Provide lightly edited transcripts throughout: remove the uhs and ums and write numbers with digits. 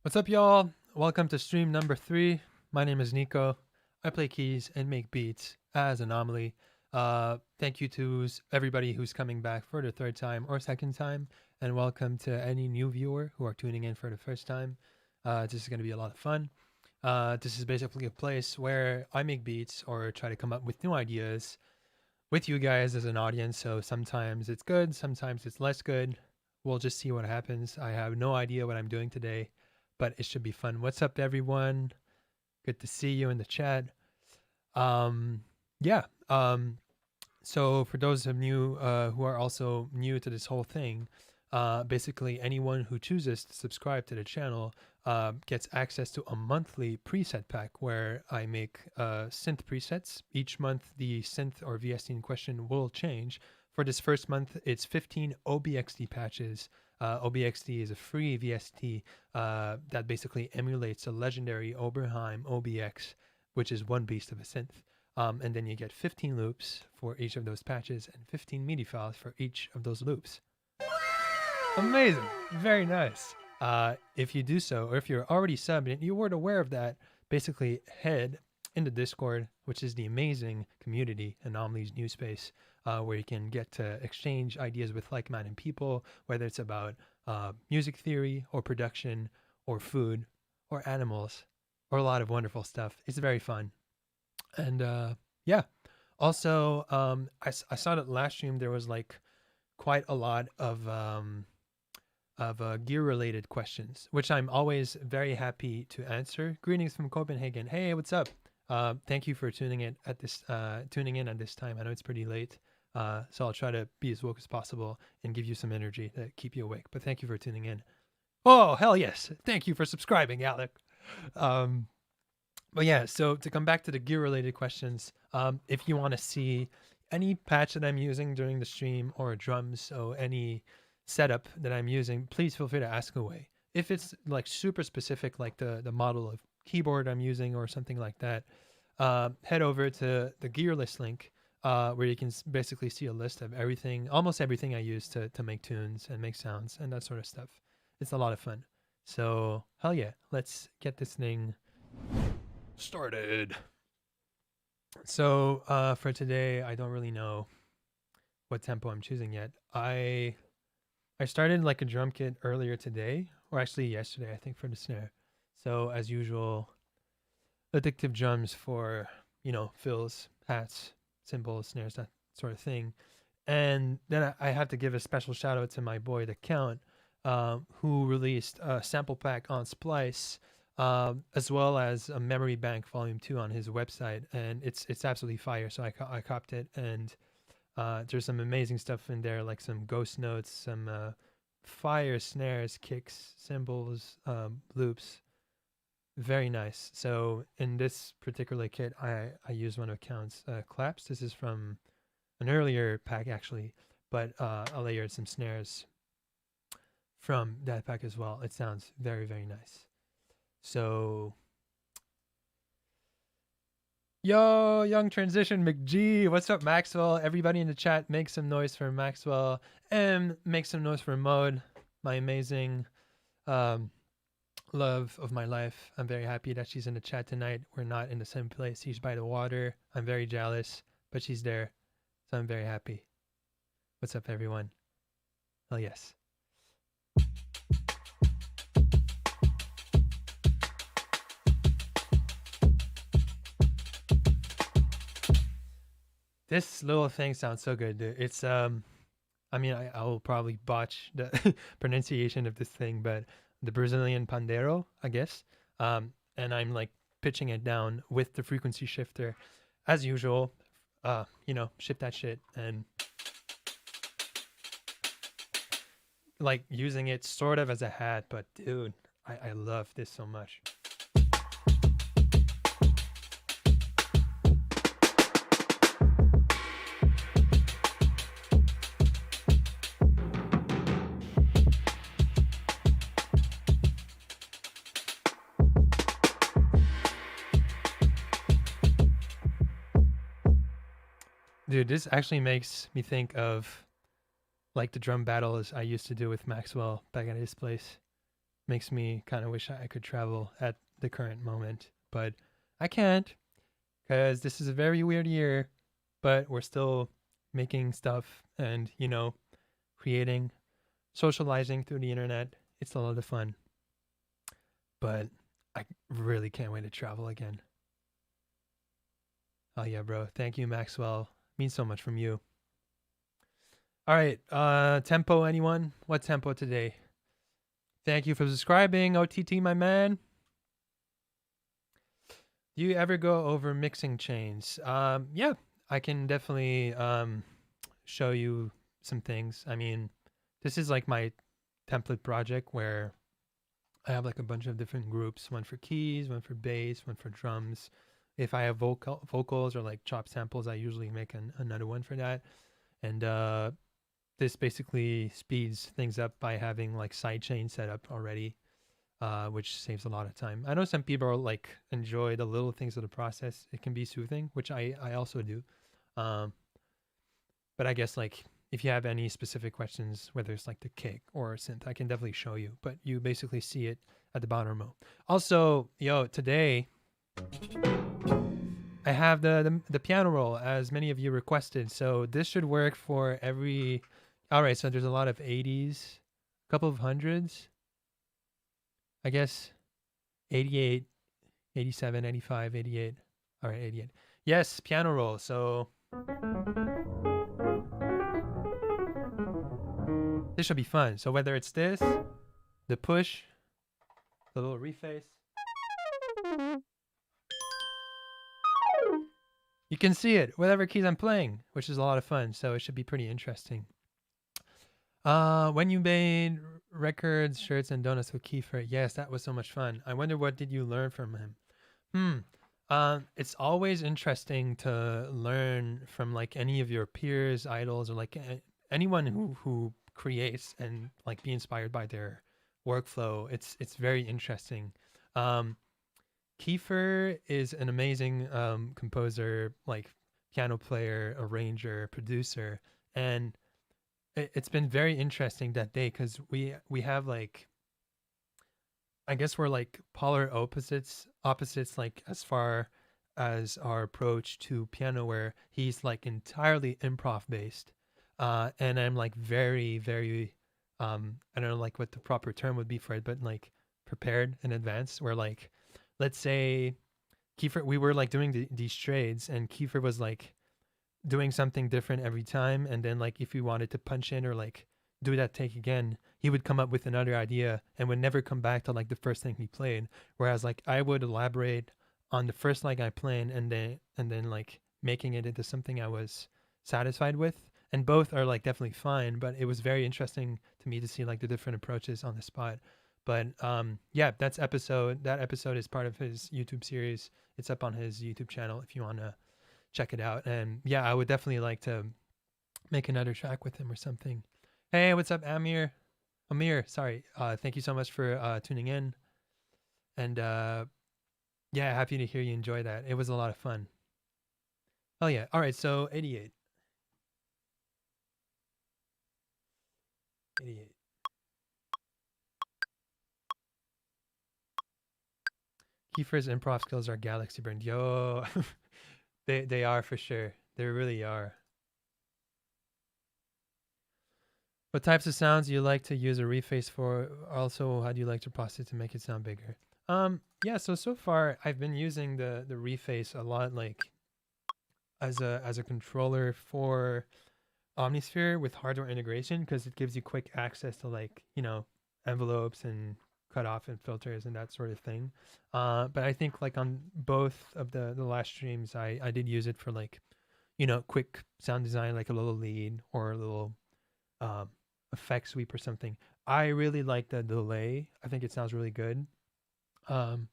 What's up, y'all? Welcome to stream number 3. My name is Nico. I play keys and make beats as Anomalie. Thank you to everybody who's coming back for the third time or second time, and welcome to any new viewer who are tuning in for the first time. This is going to be a lot of fun. This is basically a place where I make beats or try to come up with new ideas with you guys as an audience. So sometimes it's good, sometimes it's less good. We'll just see what happens. I have no idea what I'm doing today, but it should be fun. What's up, everyone? Good to see you in the chat. Um, yeah. So for those of you who are also new to this whole thing, basically anyone who chooses to subscribe to the channel gets access to a monthly preset pack where I make synth presets. Each month, the synth or VST in question will change. For this first month, it's 15 OBXD patches. OBXD is a free VST that basically emulates a legendary Oberheim OBX, which is one beast of a synth. And then you get 15 loops for each of those patches and 15 MIDI files for each of those loops. Amazing. Very nice. If you do so, or if you're already subbed and you weren't aware of that, basically head in the Discord, which is the amazing community, Anomalie's new space, where you can get to exchange ideas with like-minded people, whether it's about music theory or production or food or animals or a lot of wonderful stuff. It's very fun. And yeah, also I saw that last stream there was like quite a lot of gear related questions, which I'm always very happy to answer. Greetings from Copenhagen. Hey, what's up? Thank you for tuning in at this time. I know it's pretty late, so I'll try to be as woke as possible and give you some energy to keep you awake. But thank you for tuning in. Oh, hell yes! Thank you for subscribing, Alec. But yeah, so to come back to the gear related questions, if you want to see any patch that I'm using during the stream or drums, so any setup that I'm using, please feel free to ask away. If it's like super specific, like the model of keyboard I'm using or something like that, head over to the gear list link, where you can basically see a list of everything, almost everything I use to make tunes and make sounds and that sort of stuff. It's a lot of fun. So hell yeah, let's get this thing started. So for today, I don't really know what tempo I'm choosing yet. I started like a drum kit earlier today, or actually yesterday, I think, for the snare. So as usual, addictive drums for, fills, hats, cymbals, snares, that sort of thing. And then I have to give a special shout out to my boy, The Count, who released a sample pack on Splice, as well as a Memory Bank Volume 2 on his website. And it's absolutely fire. So I copped it, and there's some amazing stuff in there, like some ghost notes, some fire snares, kicks, cymbals, loops. Very nice. So in this particular kit, I use one of Count's claps. This is from an earlier pack, actually, but I layered some snares from that pack as well. It sounds very, very nice. So, yo, Young Transition McG, what's up, Maxwell? Everybody in the chat, make some noise for Maxwell, and make some noise for Mode, my amazing love of my life. I'm very happy that she's in the chat tonight. We're not in the same place. She's by the water. I'm very jealous, but she's there, so I'm very happy. What's up, everyone? Hell yes. This little thing sounds so good, dude. It's I will probably botch the pronunciation of this thing, but the Brazilian pandero, I guess. And I'm like pitching it down with the frequency shifter, as usual. Shift that shit and like using it sort of as a hat. But dude, I love this so much. Dude, this actually makes me think of like the drum battles I used to do with Maxwell back at his place. makes me kind of wish I could travel at the current moment, but I can't because this is a very weird year. But we're still making stuff and creating, socializing through the internet. It's a lot of fun, but I really can't wait to travel again. Oh yeah, bro. Thank you, Maxwell. Means so much from you. All right. Tempo, anyone? What tempo today? Thank you for subscribing, OTT, my man. Do you ever go over mixing chains? Yeah, I can definitely show you some things. I mean, this is like my template project where I have like a bunch of different groups, one for keys, one for bass, one for drums. If I have vocals or like chop samples, I usually make another one for that. And this basically speeds things up by having like sidechain set up already, which saves a lot of time. I know some people like enjoy the little things of the process. It can be soothing, which I also do. Um, but I guess like if you have any specific questions, whether it's like the kick or synth, I can definitely show you. But you basically see it at the bottom row. Also, today I have the piano roll as many of you requested. So this should work for every. All right, so there's a lot of 80s, a couple of hundreds. I guess 88, 87, 85, 88. All right, 88. Yes, piano roll. So this should be fun. So whether it's this, the push, the little reface, you can see it, whatever keys I'm playing, which is a lot of fun. So it should be pretty interesting. When you made records, shirts, and donuts with Kiefer, yes, that was so much fun. I wonder what did you learn from him? It's always interesting to learn from like any of your peers, idols, or like anyone who creates and like be inspired by their workflow. It's very interesting. Um, Kiefer is an amazing composer, like piano player, arranger, producer, and it's been very interesting that day because we have like, I guess we're like polar opposites like as far as our approach to piano, where he's like entirely improv based, and I'm like very I don't know like what the proper term would be for it, but like prepared in advance. Where like, let's say Kiefer, we were like doing these trades, and Kiefer was like doing something different every time, and then like if we wanted to punch in or like do that take again, he would come up with another idea and would never come back to like the first thing he played, whereas like I would elaborate on the first leg I played, and then like making it into something I was satisfied with. And both are like definitely fine, but it was very interesting to me to see like the different approaches on the spot. But yeah, that episode is part of his YouTube series. It's up on his YouTube channel if you want to check it out. And yeah, I would definitely like to make another track with him or something. Hey, what's up, Amir, sorry. Thank you so much for tuning in. And yeah, happy to hear you enjoy that. It was a lot of fun. Oh yeah. All right, so 88. 88. Kiefer's improv skills are galaxy brain. Yo, they are for sure. They really are. What types of sounds do you like to use a reface for? Also, how do you like to process to make it sound bigger? Yeah, so far I've been using the reface a lot, like as a controller for Omnisphere with hardware integration, because it gives you quick access to like envelopes and cutoff and filters and that sort of thing. But I think like on both of the last streams, I did use it for like quick sound design, like a little lead or a little um, effect sweep or something. I really like the delay. I think it sounds really good. Um,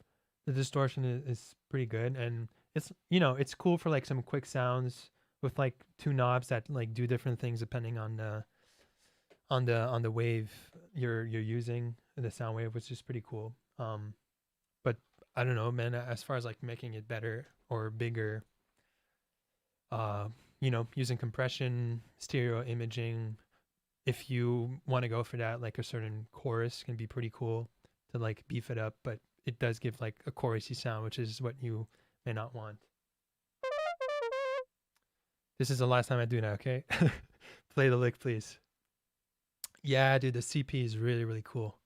the distortion is pretty good, and it's cool for like some quick sounds with like two knobs that like do different things depending on the wave you're using, the sound wave, which is pretty cool. But I don't know, man. As far as like making it better or bigger, uh, using compression, stereo imaging, if you want to go for that, like a certain chorus can be pretty cool. to like beef it up, but it does give like a chorusy sound, which is what you may not want. This is the last time I do that, okay? Play the lick, please. Yeah, dude, the CP is really, really cool.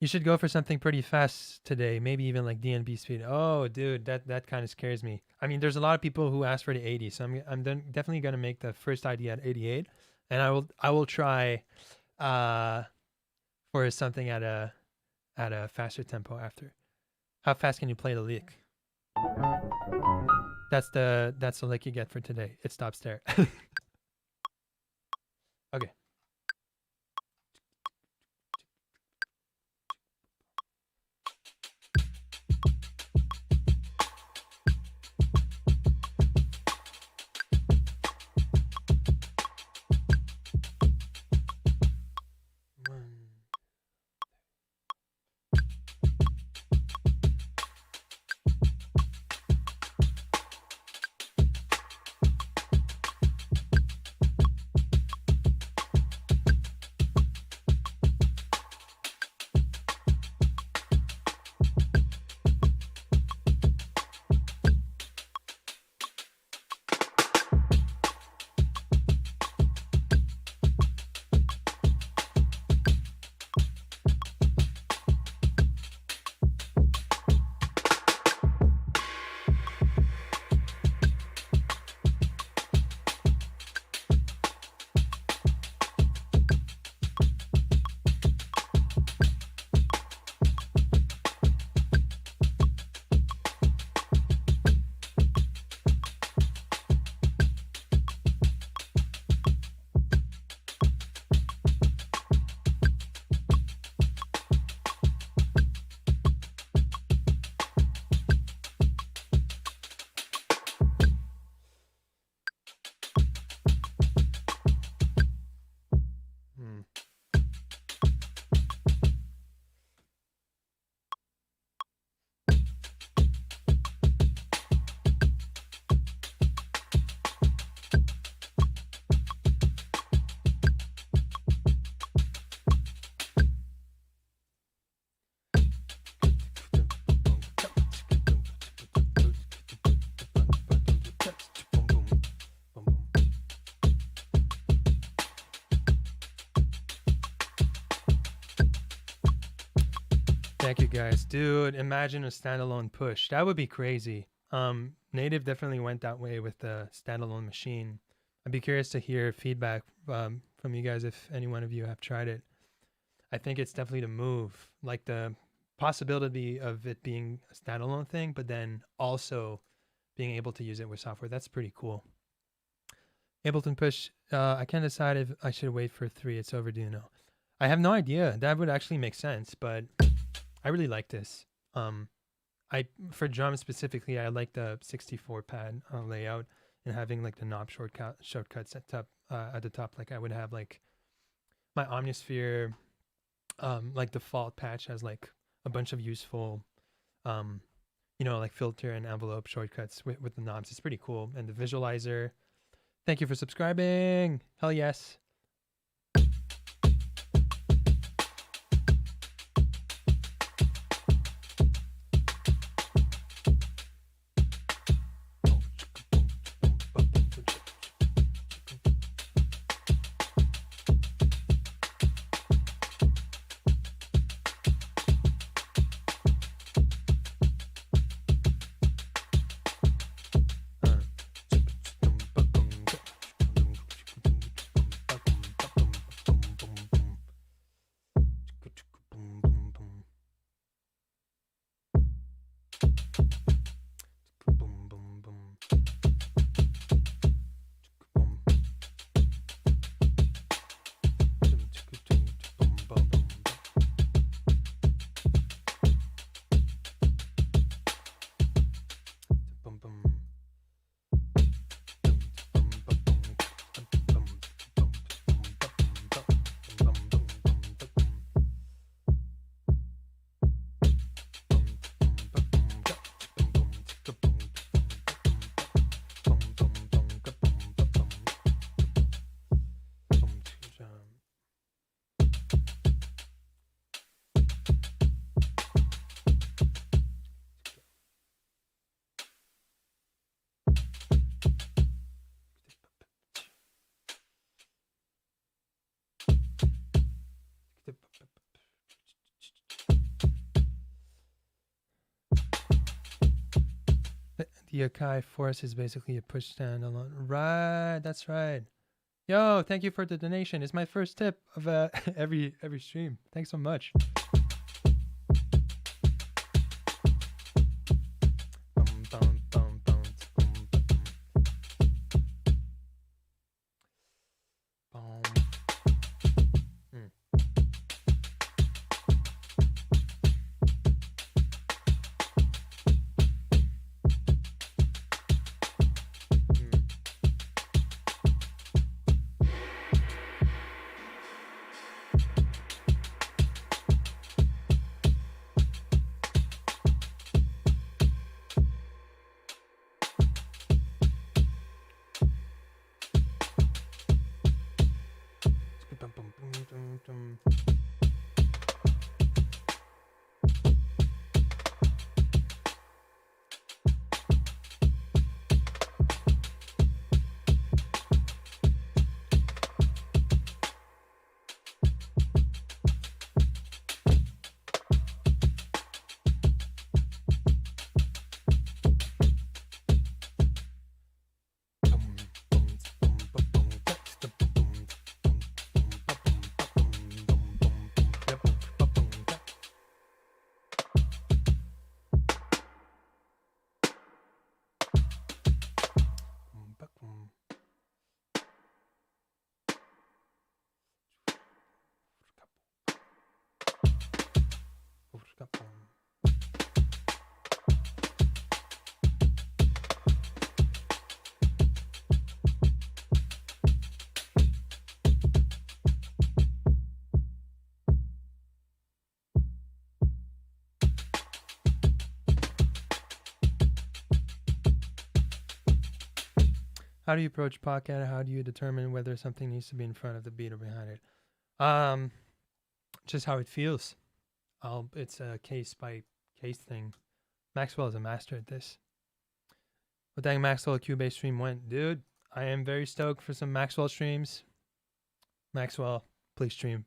You should go for something pretty fast today, maybe even like DNB speed. Oh, dude, that kind of scares me. I mean, there's a lot of people who ask for the 80, so I'm definitely gonna make the first ID at 88, and I will try for something at a faster tempo after. How fast can you play the lick? That's the lick you get for today. It stops there. Okay. Thank you guys. Dude, imagine a standalone push. That would be crazy. Native definitely went that way with the standalone machine. I'd be curious to hear feedback from you guys if any one of you have tried it. I think it's definitely the move. Like the possibility of it being a standalone thing, but then also being able to use it with software. That's pretty cool. Ableton push. I can't decide if I should wait for 3. It's overdue now. I have no idea. That would actually make sense, but I really like this. For drums specifically, I like the 64 pad layout and having like the knob shortcuts at the top. Like I would have like my Omnisphere, like default patch has like a bunch of useful, like filter and envelope shortcuts with the knobs. It's pretty cool. And the visualizer. Thank you for subscribing. Hell yes. The Akai Force is basically a push stand alone. Right, that's right. Yo, thank you for the donation. It's my first tip of every stream. Thanks so much. How do you approach podcast? How do you determine whether something needs to be in front of the beat or behind it? Just how it feels. It's a case by case thing. Maxwell is a master at this. But dang, Maxwell Cubase stream went, dude. I am very stoked for some Maxwell streams. Maxwell, please stream.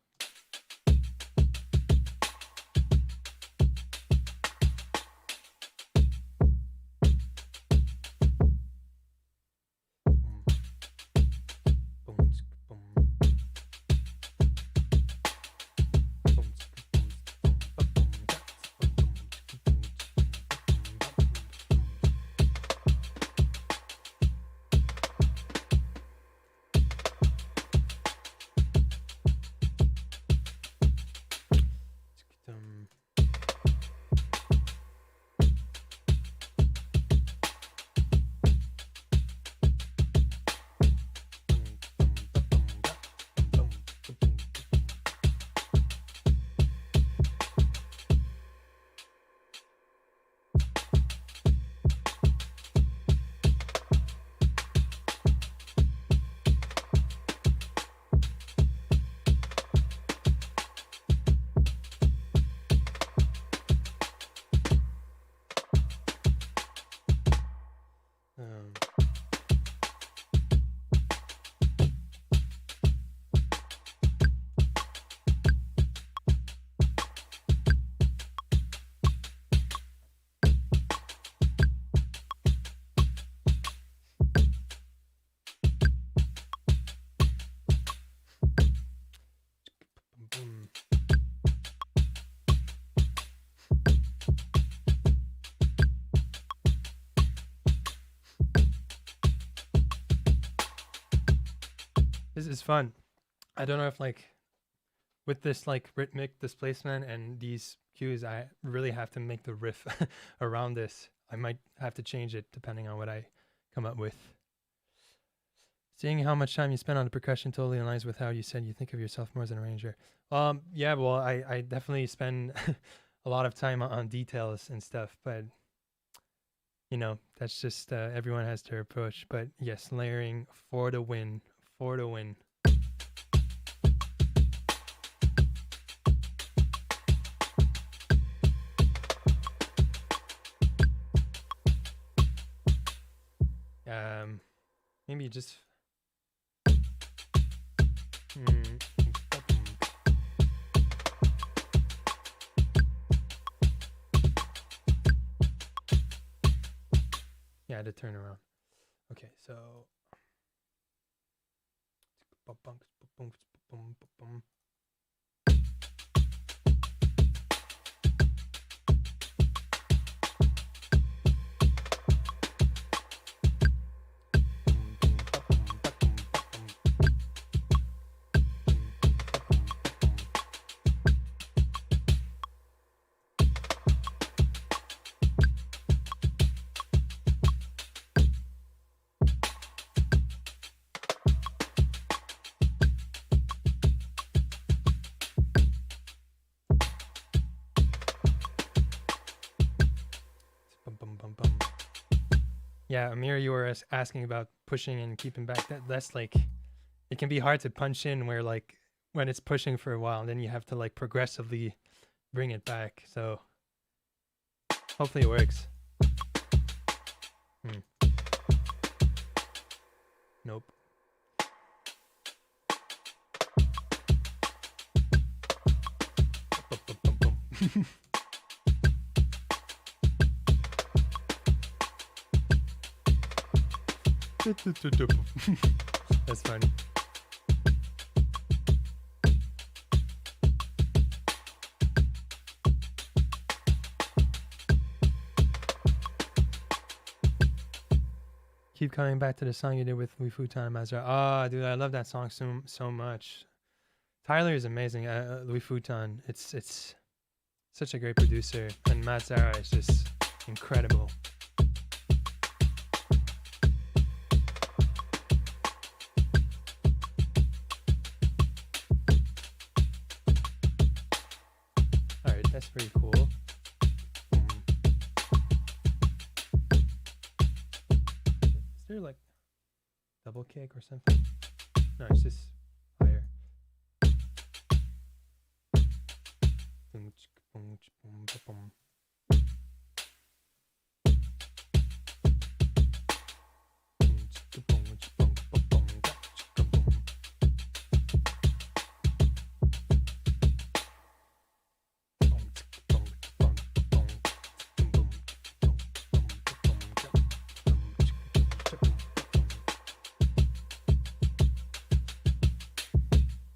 This is fun. I don't know if with this rhythmic displacement and these cues, I really have to make the riff around this. I might have to change it depending on what I come up with. Seeing how much time you spend on the percussion totally aligns with how you said you think of yourself more as an arranger. Yeah, well, I definitely spend a lot of time on details and stuff, but you know, that's just everyone has their approach. But yes, layering for the win. For the win. Maybe just Yeah, to turn around. Okay, so. Yeah, Amir, you were asking about pushing and keeping back. That's like, it can be hard to punch in where like when it's pushing for a while, and then you have to like progressively bring it back. So hopefully it works. Nope. That's funny. Keep coming back to the song you did with Louis Vuitton and Mazra. Ah, dude, I love that song so much. Tyler is amazing. Louis Vuitton, it's such a great producer, and Matt Zara is just incredible. All right, that's pretty cool. Is there like double kick or something? No, it's just higher.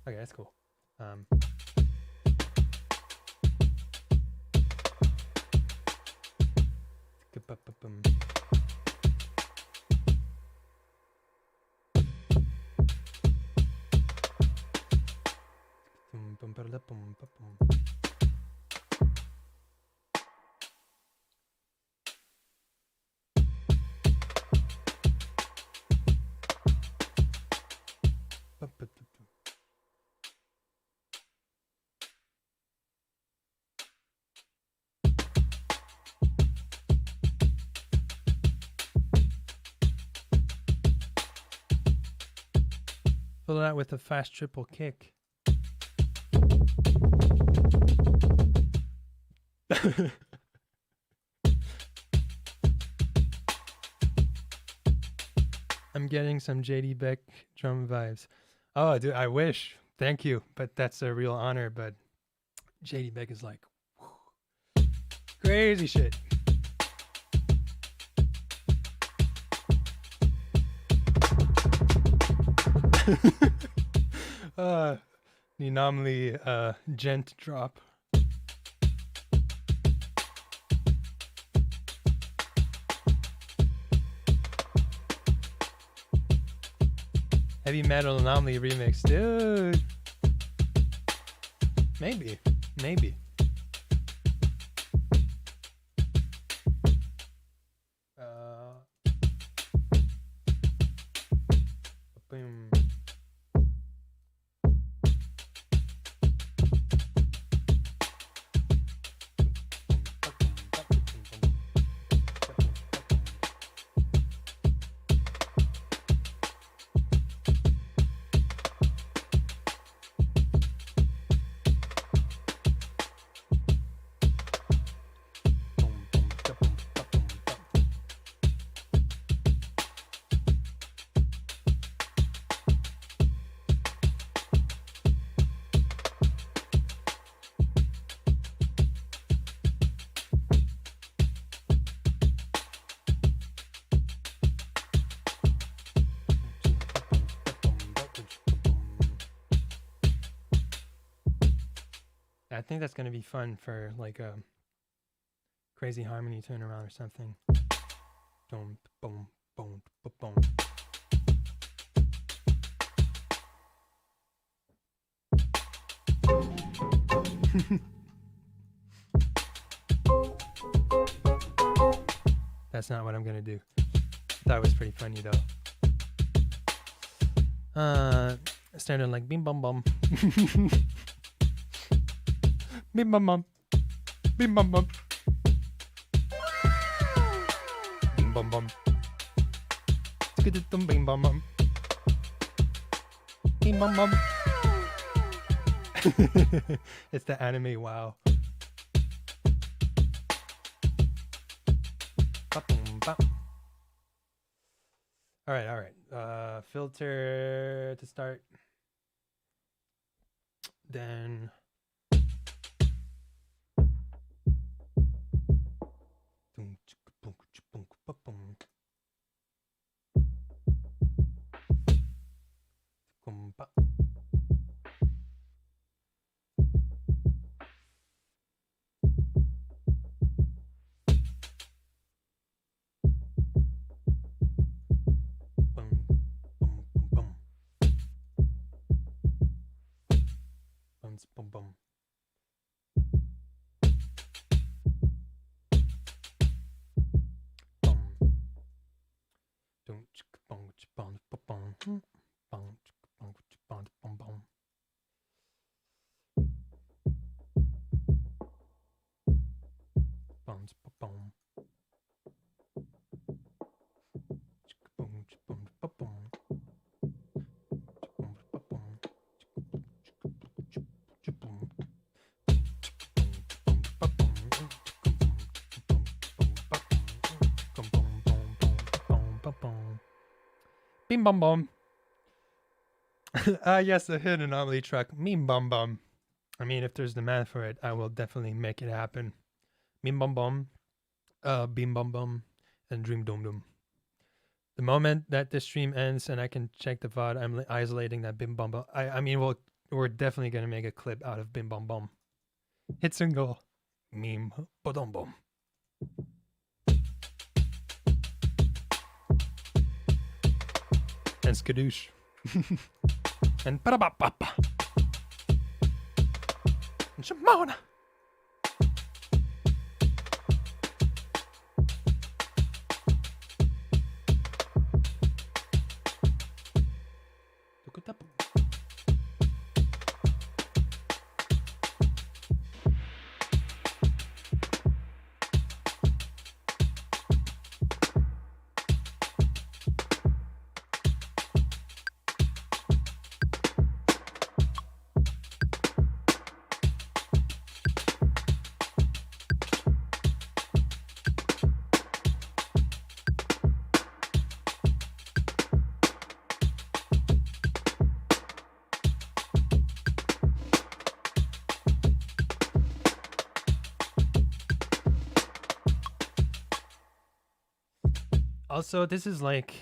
Okay, that's cool. Fill that with a fast triple kick. I'm getting some JD Beck drum vibes. Oh, dude, I wish. Thank you. But that's a real honor. But JD Beck is like, whew, crazy shit. The Anomalie gent drop. Heavy metal Anomalie remix, dude. Maybe. Boom. I think that's gonna be fun for like a crazy harmony turnaround or something. Boom, boom, boom, boom. That's not what I'm gonna do. That was pretty funny though. Started like bim bum bum. Bim bum bum. Bim bum bum. Bim bum bum. Bim bum bum. Bim bum bum. It's the anime wow. All right. Filter to start. Then boom boom. Bim bum bum. Yes, the hit anomaly track. Mim bum bum. I mean, if there's demand for it, I will definitely make it happen. Mim bum bum. Bim bum bum. And dream dum dum. The moment that this stream ends and I can check the VOD, I'm isolating that bim bum bum. I mean, we're definitely gonna make a clip out of bim bum bum. Hit single. Meme. Ba-dum bum. And skadoosh. And ba-da-ba-ba-ba. And Shimona. Also, this is like,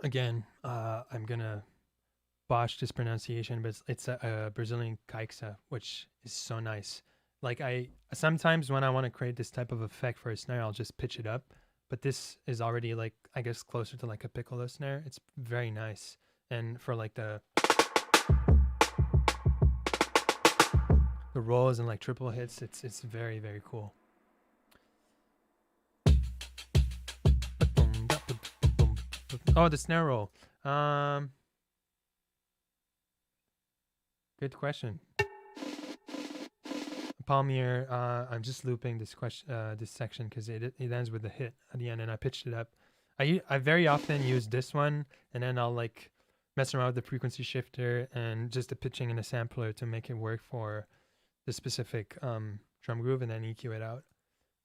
again, I'm gonna botch this pronunciation, but it's a Brazilian caixa, which is so nice. Like I sometimes when I want to create this type of effect for a snare, I'll just pitch it up. But this is already like, I guess, closer to like a piccolo snare. It's very nice, and for like the rolls and like triple hits, it's very very cool. Oh, the snare roll. Good question. Palmier, I'm just looping this question, this section because it ends with a hit at the end, and I pitched it up. I very often use this one, and then I'll like mess around with the frequency shifter and just the pitching and the sampler to make it work for the specific drum groove, and then EQ it out.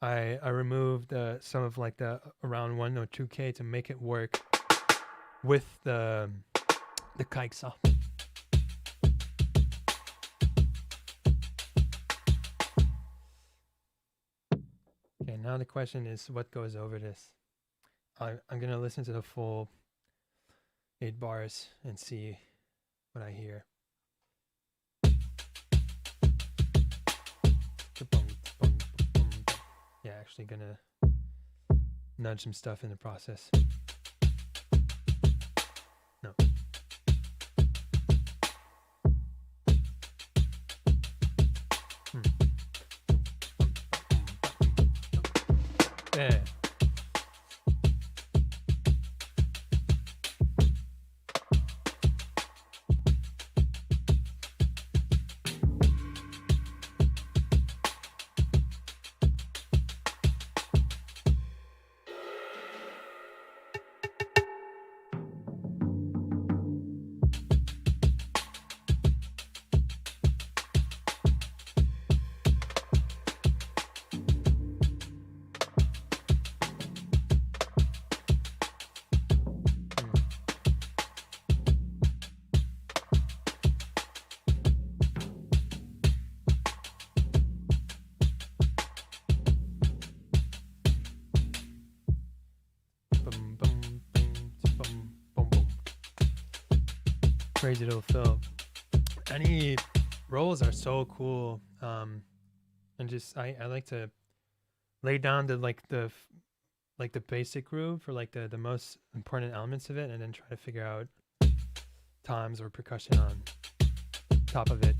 I removed some of like the around 1 or 2K to make it work with the caixa. Okay, now the question is what goes over this. I'm going to listen to the full 8 bars and see what I hear. actually gonna nudge some stuff in the process. No. Yeah. Crazy little fill. Any rolls are so cool, and just I like to lay down the the basic groove for like the most important elements of it, and then try to figure out toms or percussion on top of it.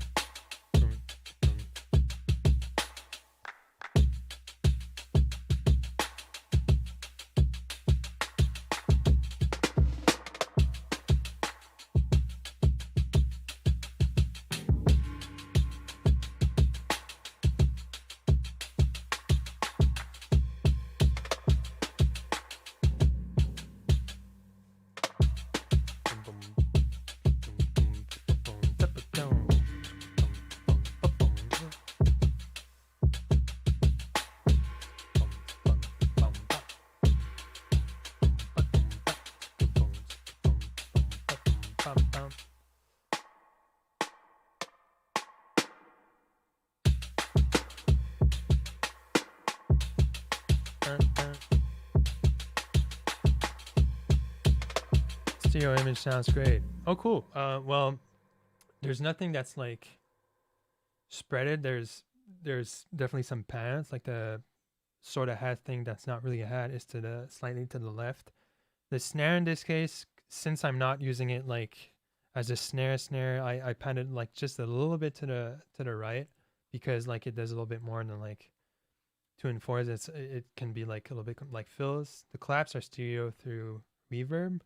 Stereo image sounds great. Oh, cool. Well, there's nothing that's like spreaded. There's definitely some pads, like the sort of hat thing that's not really a hat is to the slightly to the left. The snare in this case, since I'm not using it like as a snare, I pan it like just a little bit to the right, because like it does a little bit more than like 2 and 4s. It can be like a little bit like fills. The claps are stereo through reverb.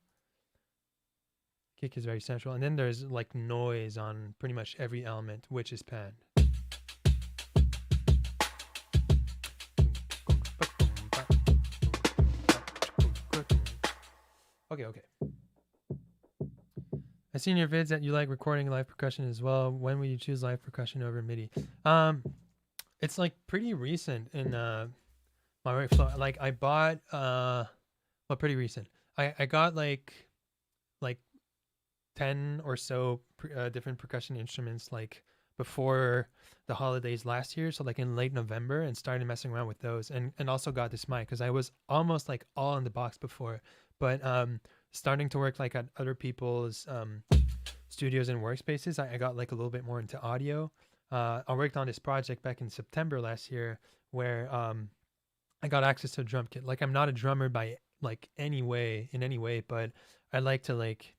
Kick is very central, and then there's like noise on pretty much every element, which is panned. Okay. I've seen your vids that you like recording live percussion as well. When will you choose live percussion over MIDI? It's like pretty recent in my workflow. Like I bought well, pretty recent. I got like 10 or so different percussion instruments like before the holidays last year, so like in late November, and started messing around with those, and also got this mic because I was almost like all in the box before, but starting to work like at other people's studios and workspaces, I got like a little bit more into audio. I worked on this project back in September last year where I got access to a drum kit. Like I'm not a drummer by like in any way, but I like to like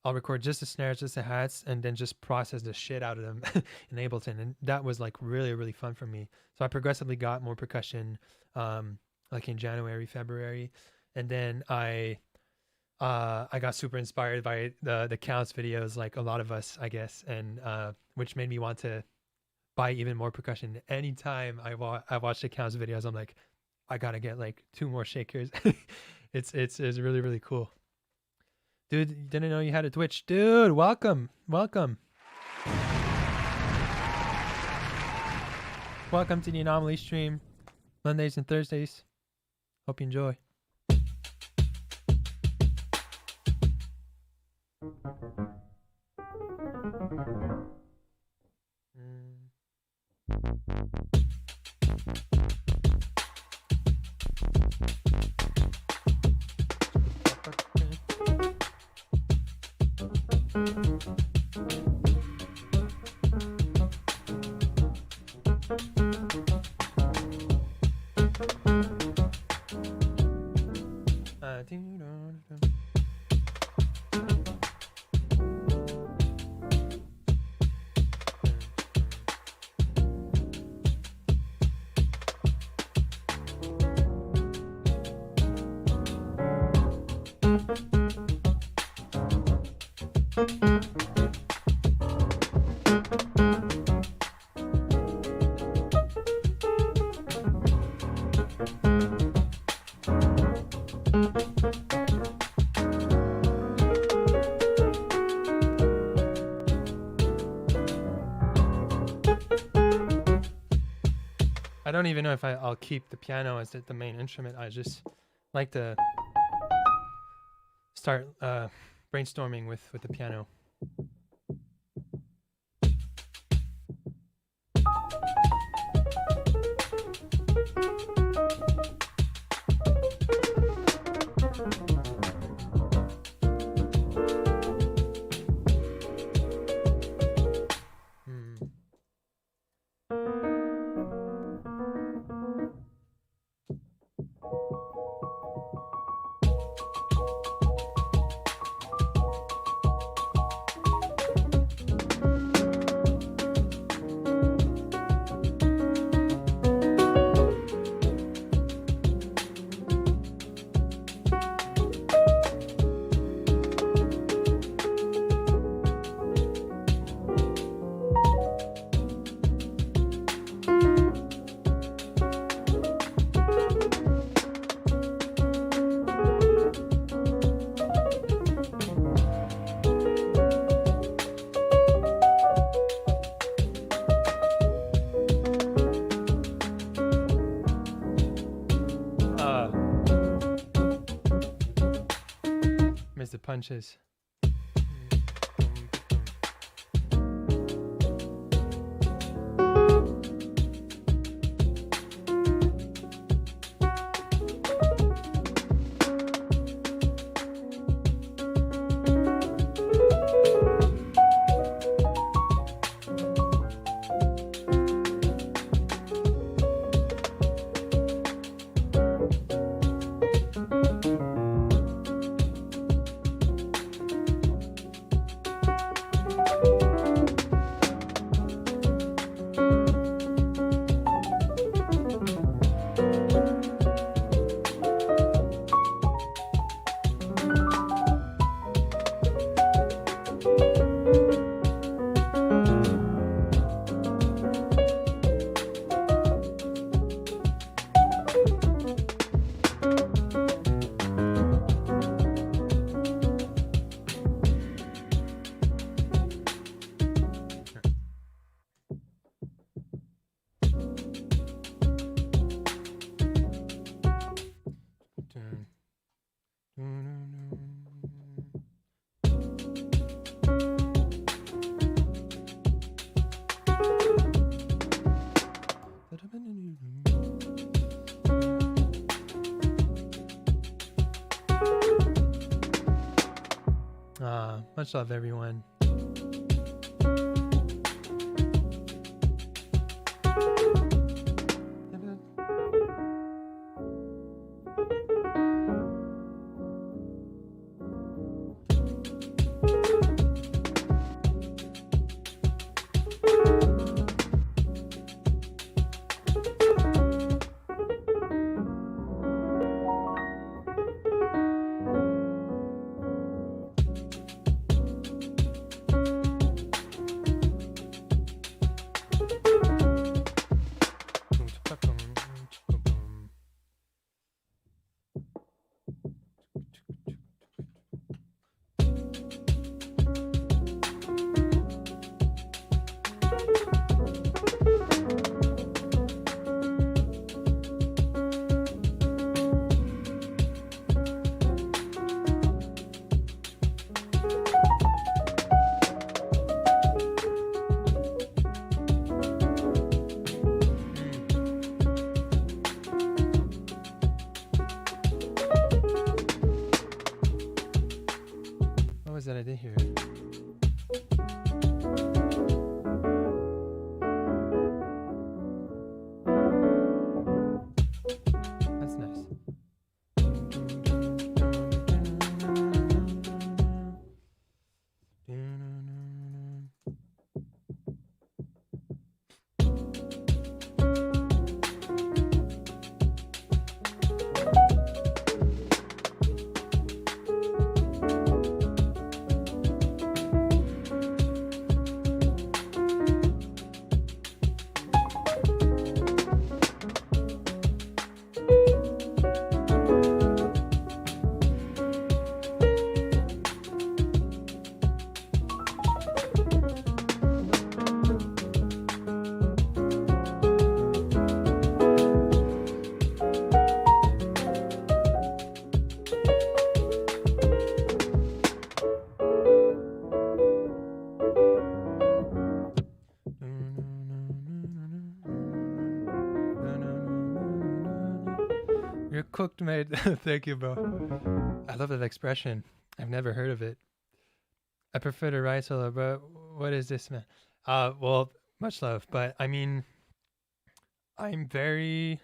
I'll record just the snares, just the hats, and then just process the shit out of them in Ableton. And that was like really, really fun for me. So I progressively got more percussion like in January, February. And then I got super inspired by the Counts videos, like a lot of us, I guess, and which made me want to buy even more percussion. Anytime I watch the Counts videos, I'm like, I gotta get like 2 more shakers. It's really, really cool. Dude, didn't know you had a Twitch. Dude, welcome. Welcome to the Anomalie stream. Mondays and Thursdays. Hope you enjoy. I don't even know if I'll keep the piano as the main instrument. I just like to start brainstorming with the piano. Missed the punches. Much love, everyone. You're cooked, mate. Thank you, bro. I love that expression. I've never heard of it. I prefer to ride solo, but what is this, man? Well, much love, but I mean, I'm very,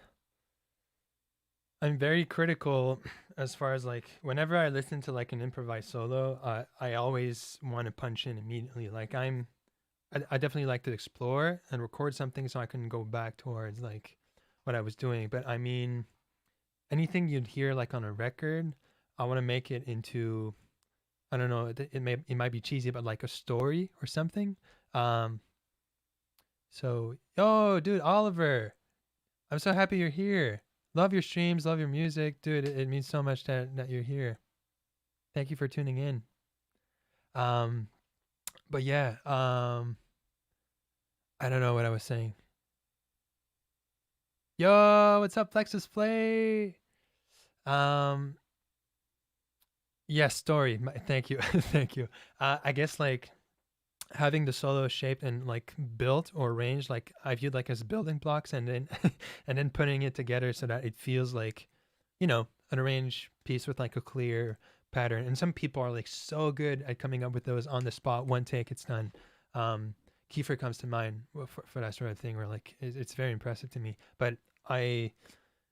I'm very critical as far as like whenever I listen to like an improvised solo, I always want to punch in immediately. Like I definitely like to explore and record something so I can go back towards like what I was doing. But I mean, anything you'd hear like on a record, I want to make it into, I don't know, it might be cheesy, but like a story or something. Um, so, oh, dude, Oliver, I'm so happy you're here. Love your streams, love your music, dude. It means so much that you're here. Thank you for tuning in. Um, but yeah, I don't know what I was saying. Yo, what's up, Plexus Play? Um, yes, story. Thank you, thank you. I guess like having the solo shaped and like built or arranged, like I viewed like as building blocks, and then and then putting it together so that it feels like, you know, an arranged piece with like a clear pattern. And some people are like so good at coming up with those on the spot, one take, it's done. Kiefer comes to mind for that sort of thing, where like it's very impressive to me. But I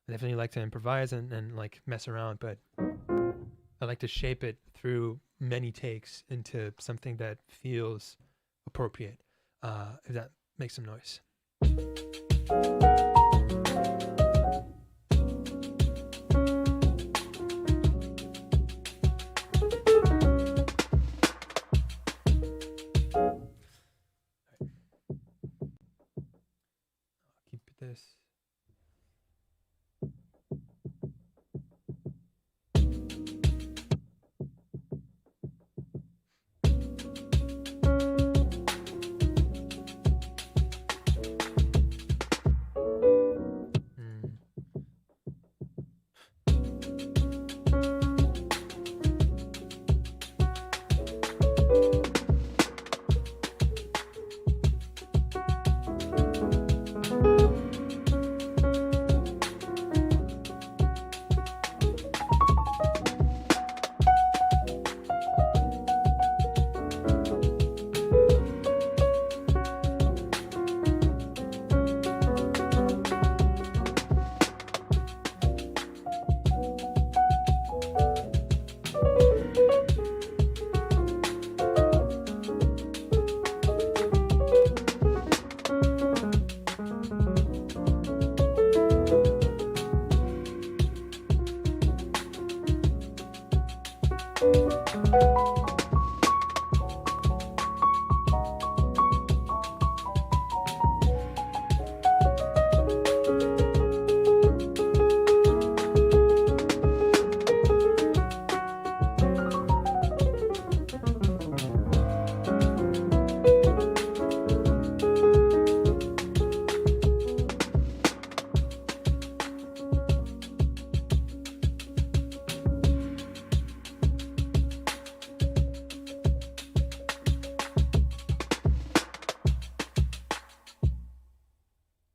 definitely like to improvise and like mess around, but I like to shape it through many takes into something that feels appropriate. If that makes some noise. Keep this.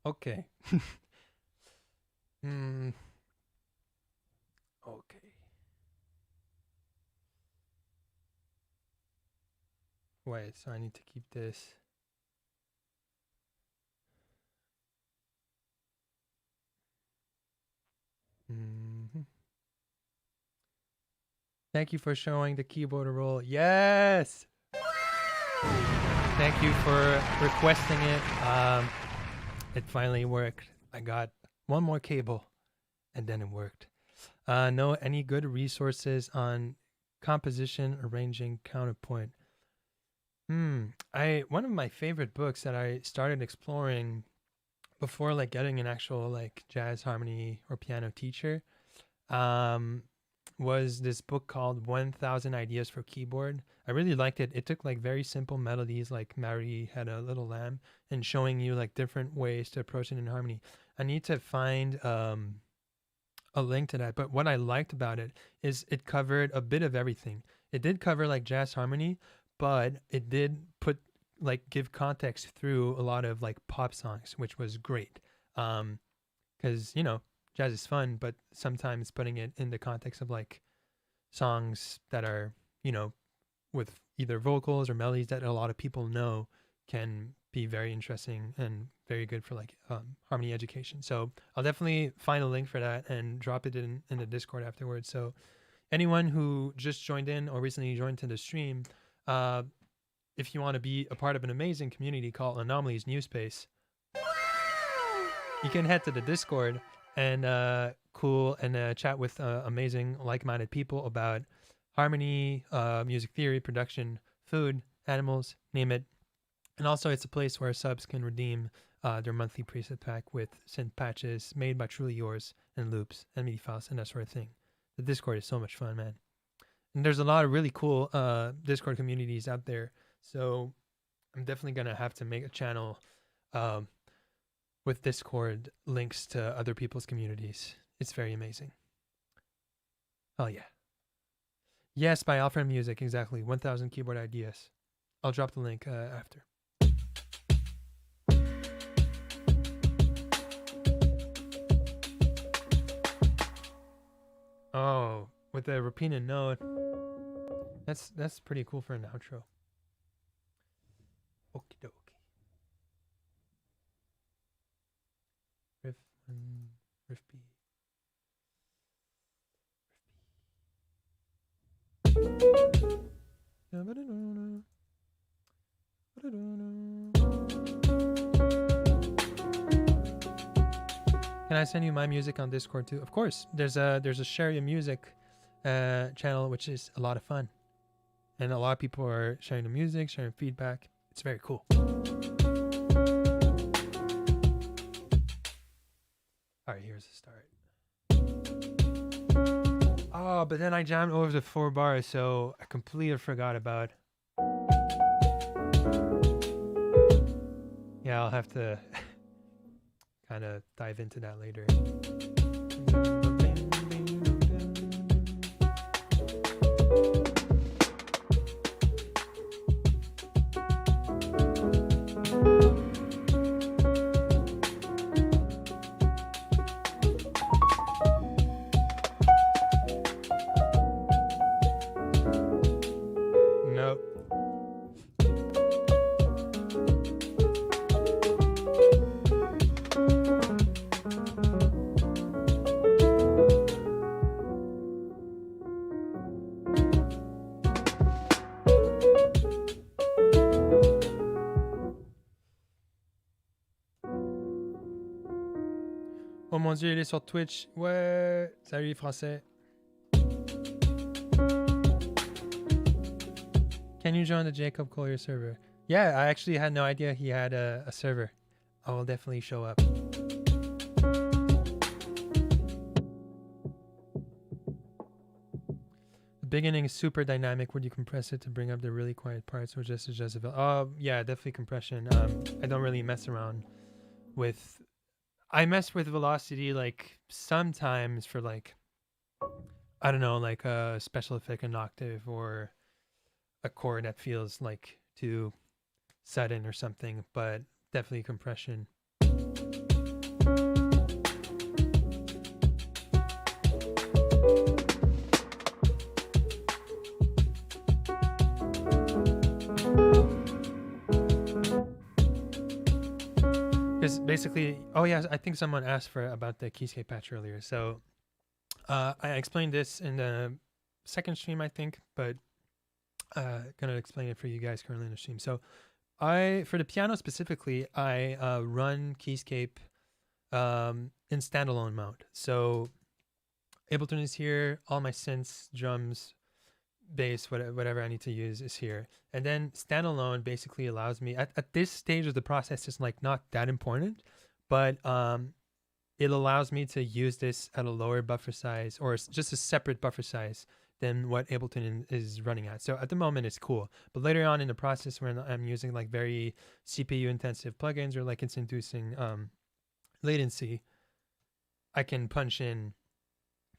Okay. Okay. Wait, so I need to keep this. Thank you for showing the keyboard roll. Yes! Thank you for requesting it. It finally worked. I got one more cable and then it worked. Know any good resources on composition, arranging, counterpoint? One of my favorite books that I started exploring before like getting an actual like jazz harmony or piano teacher was this book called 1000 Ideas for Keyboard. I really liked it. It took like very simple melodies like Marie Had a Little Lamb and showing you like different ways to approach it in harmony. I need to find a link to that. But what I liked about it is it covered a bit of everything. It did cover like jazz harmony, but it did put like give context through a lot of like pop songs, which was great. Because, you know, jazz is fun, but sometimes putting it in the context of like songs that are, you know, with either vocals or melodies that a lot of people know can be very interesting and very good for like harmony education. So I'll definitely find a link for that and drop it in the Discord afterwards. So anyone who just joined in or recently joined to the stream, if you want to be a part of an amazing community called Anomalies New Space, you can head to the Discord and chat with amazing like-minded people about harmony, music theory, production, food, animals, name it. And also it's a place where subs can redeem their monthly preset pack with synth patches made by Truly Yours and loops and MIDI files and that sort of thing. The Discord is so much fun, man. And there's a lot of really cool Discord communities out there. So I'm definitely going to have to make a channel with Discord links to other people's communities. It's very amazing. Oh, yeah. Yes, by Alfred Music, exactly. 1000 keyboard ideas. I'll drop the link after. Oh, with the repeated note. That's pretty cool for an outro. Okie dokie. Riff 1, riff B. Can I send you my music on Discord too? Of course. There's a share your music channel, which is a lot of fun, and a lot of people are sharing the music, sharing feedback. It's very cool. All right, here's the start. Oh, but then I jammed over the 4 bars, so I completely forgot about. Yeah, I'll have to kind of dive into that later. Oh mon dieu, il est sur Twitch. Ouais, salut les Français. Can you join the Jacob Collier server? Yeah, I actually had no idea he had a server. I will definitely show up. The beginning is super dynamic. Would you compress it to bring up the really quiet parts or just adjust it? Oh, yeah, definitely compression. I don't really mess around with... I mess with velocity like sometimes for like, I don't know, like a special effect, an octave or a chord that feels like too sudden or something, but definitely compression. Because basically, oh yeah, I think someone asked about the keyscape patch earlier. So I explained this in the second stream, I think, but gonna explain it for you guys currently in the stream. So for the piano specifically, I run keyscape in standalone mode. So Ableton is here, all my synths, drums, bass, whatever I need to use is here. And then standalone basically allows me at this stage of the process, it's like not that important, but it allows me to use this at a lower buffer size or just a separate buffer size than what Ableton is running at. So at the moment it's cool, but later on in the process when I'm using like very CPU intensive plugins or like it's inducing latency, I can punch in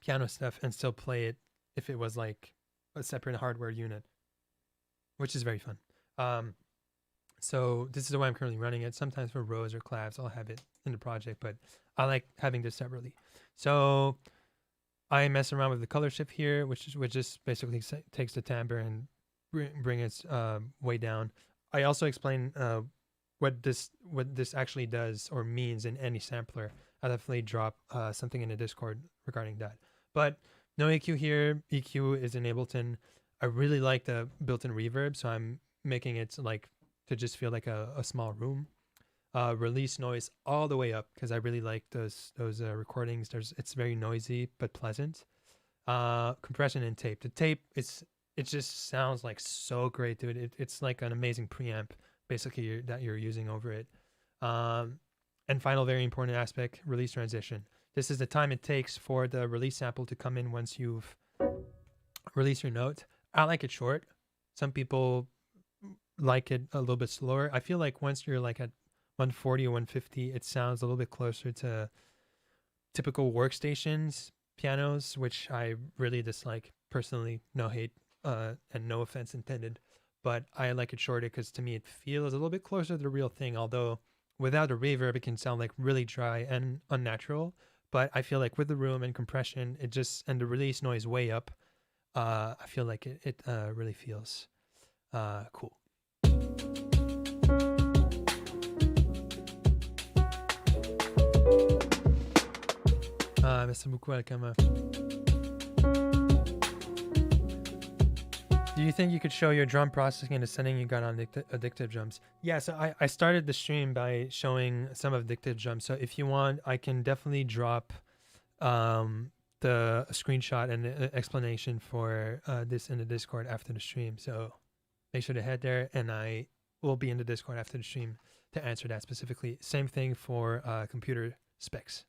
piano stuff and still play it if it was like a separate hardware unit, which is very fun. So this is the way I'm currently running it. Sometimes for rows or claves, I'll have it in the project, but I like having this separately. So I mess around with the color shift here, which just basically takes the timbre and bring its way down. I also explain what this actually does or means in any sampler. I'll definitely drop something in the Discord regarding that. But no EQ here. EQ is in Ableton. I really like the built-in reverb, so I'm making it like to just feel like a small room. Release noise all the way up because I really like those recordings. It's very noisy but pleasant. Compression and tape. The tape it just sounds like so great, dude. It's like an amazing preamp basically that you're using over it. And final very important aspect, release transition. This is the time it takes for the release sample to come in once you've released your note. I like it short. Some people like it a little bit slower. I feel like once you're like at 140 or 150, it sounds a little bit closer to typical workstations pianos, which I really dislike personally. No hate and no offense intended, but I like it shorter because to me it feels a little bit closer to the real thing. Although without a reverb, it can sound like really dry and unnatural. But I feel like with the room and compression, it just and the release noise way up, I feel like it really feels cool. Merci beaucoup, Alkama. Do you think you could show your drum processing in the setting you got on addictive drums? Yeah, so I started the stream by showing some of addictive drums. So if you want, I can definitely drop the screenshot and the explanation for this in the Discord after the stream. So make sure to head there, and I will be in the Discord after the stream to answer that specifically. Same thing for computer specs.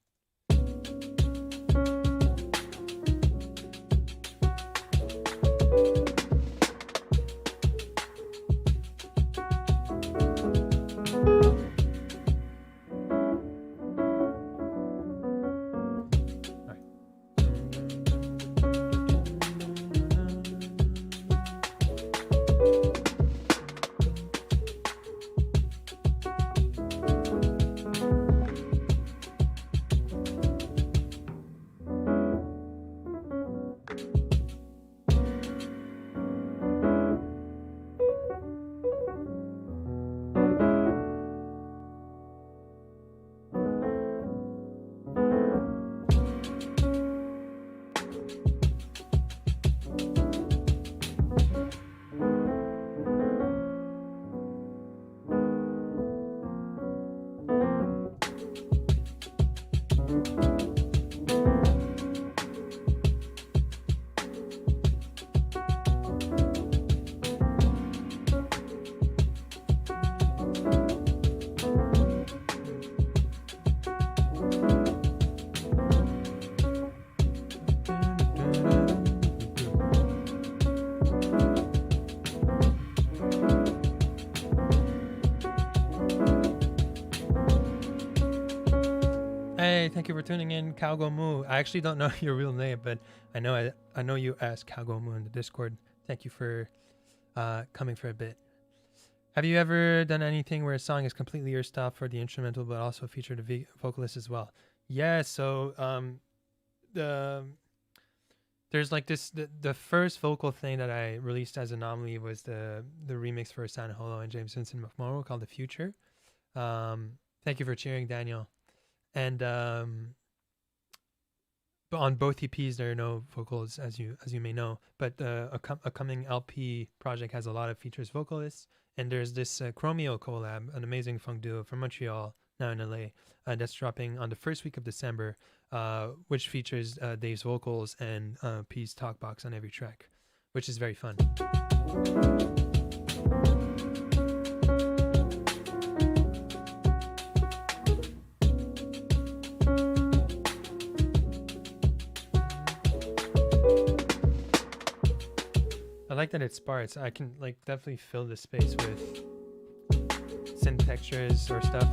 Thank you for tuning in, Calgo Moo. I actually don't know your real name, but I know you asked Calgo Moo in the Discord. Thank you for coming for a bit. Have you ever done anything where a song is completely your style for the instrumental, but also featured a vocalist as well? Yeah. So there's like this the first vocal thing that I released as Anomalie was the remix for San Holo and James Vincent McMorrow called The Future. Thank you for cheering, Daniel. And but on both EPs there are no vocals, as you may know. But the upcoming LP project has a lot of features vocalists, and there's this Chromeo collab, an amazing funk duo from Montreal, now in LA, that's dropping on the first week of December, which features Dave's vocals and P's talkbox on every track, which is very fun. I like that it's sparse. I can like definitely fill the space with synth textures or stuff.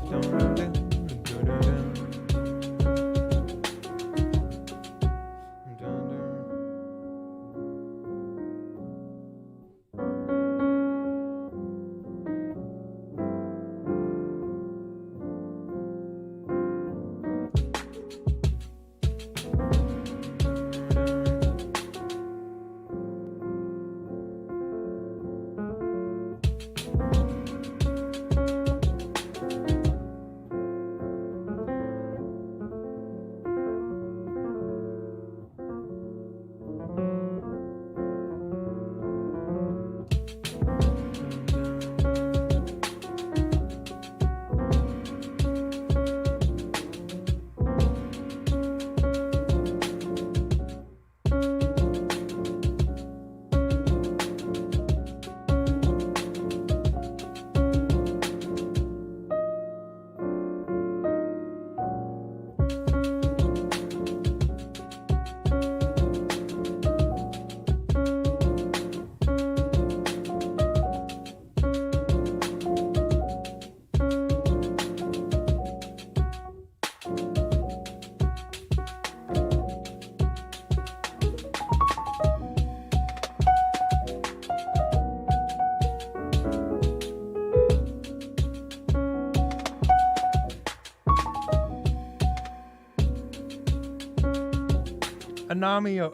Anamio.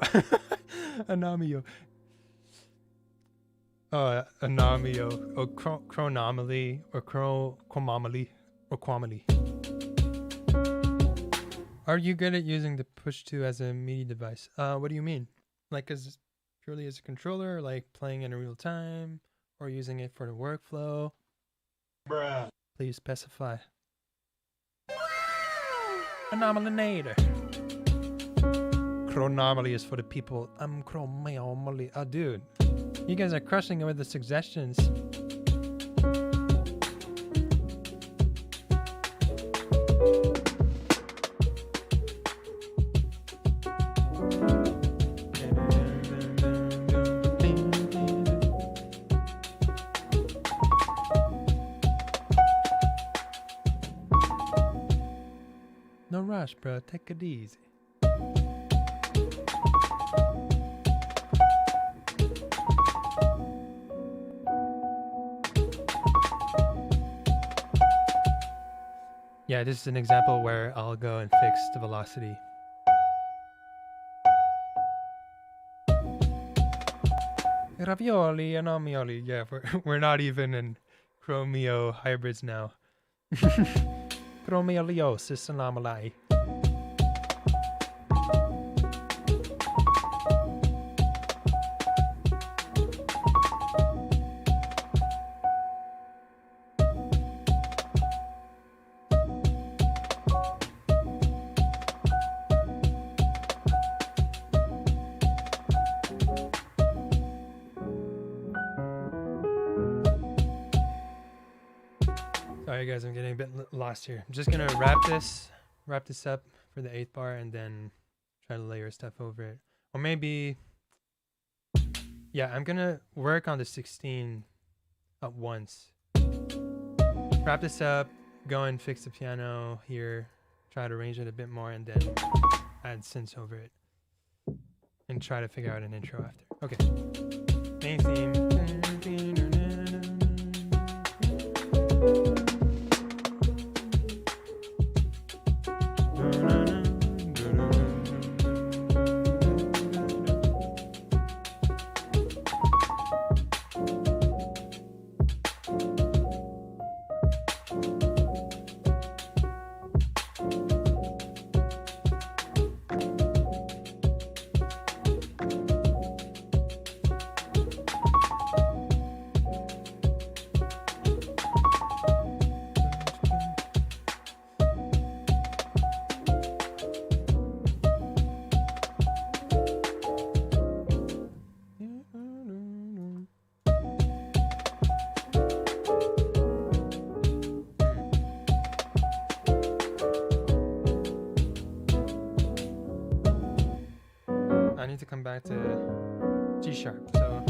Anamio. Anomio. Or chronomaly. Or chromomaly. Or quamally. Are you good at using the push 2 as a MIDI device? What do you mean? Like as purely as a controller, like playing in real time, or using it for the workflow? Bruh. Please specify. Anomalinator. Chronomaly is for the people. I'm chromomaly. Oh, dude. You guys are crushing it with the suggestions. No rush, bro. Take it easy. Yeah, this is an example where I'll go and fix the velocity. Ravioli and Anomalie. Yeah, we're not even in Chromio hybrids now. Chromioliosis Anomalie. Sorry guys, I'm getting a bit lost here. I'm just gonna wrap this up for the 8th bar and then try to layer stuff over it. Or maybe, yeah, I'm gonna work on the 16 at once. Wrap this up, go and fix the piano here, try to arrange it a bit more, and then add synths over it. And try to figure out an intro after. Okay. Main theme. I need to come back to G sharp, so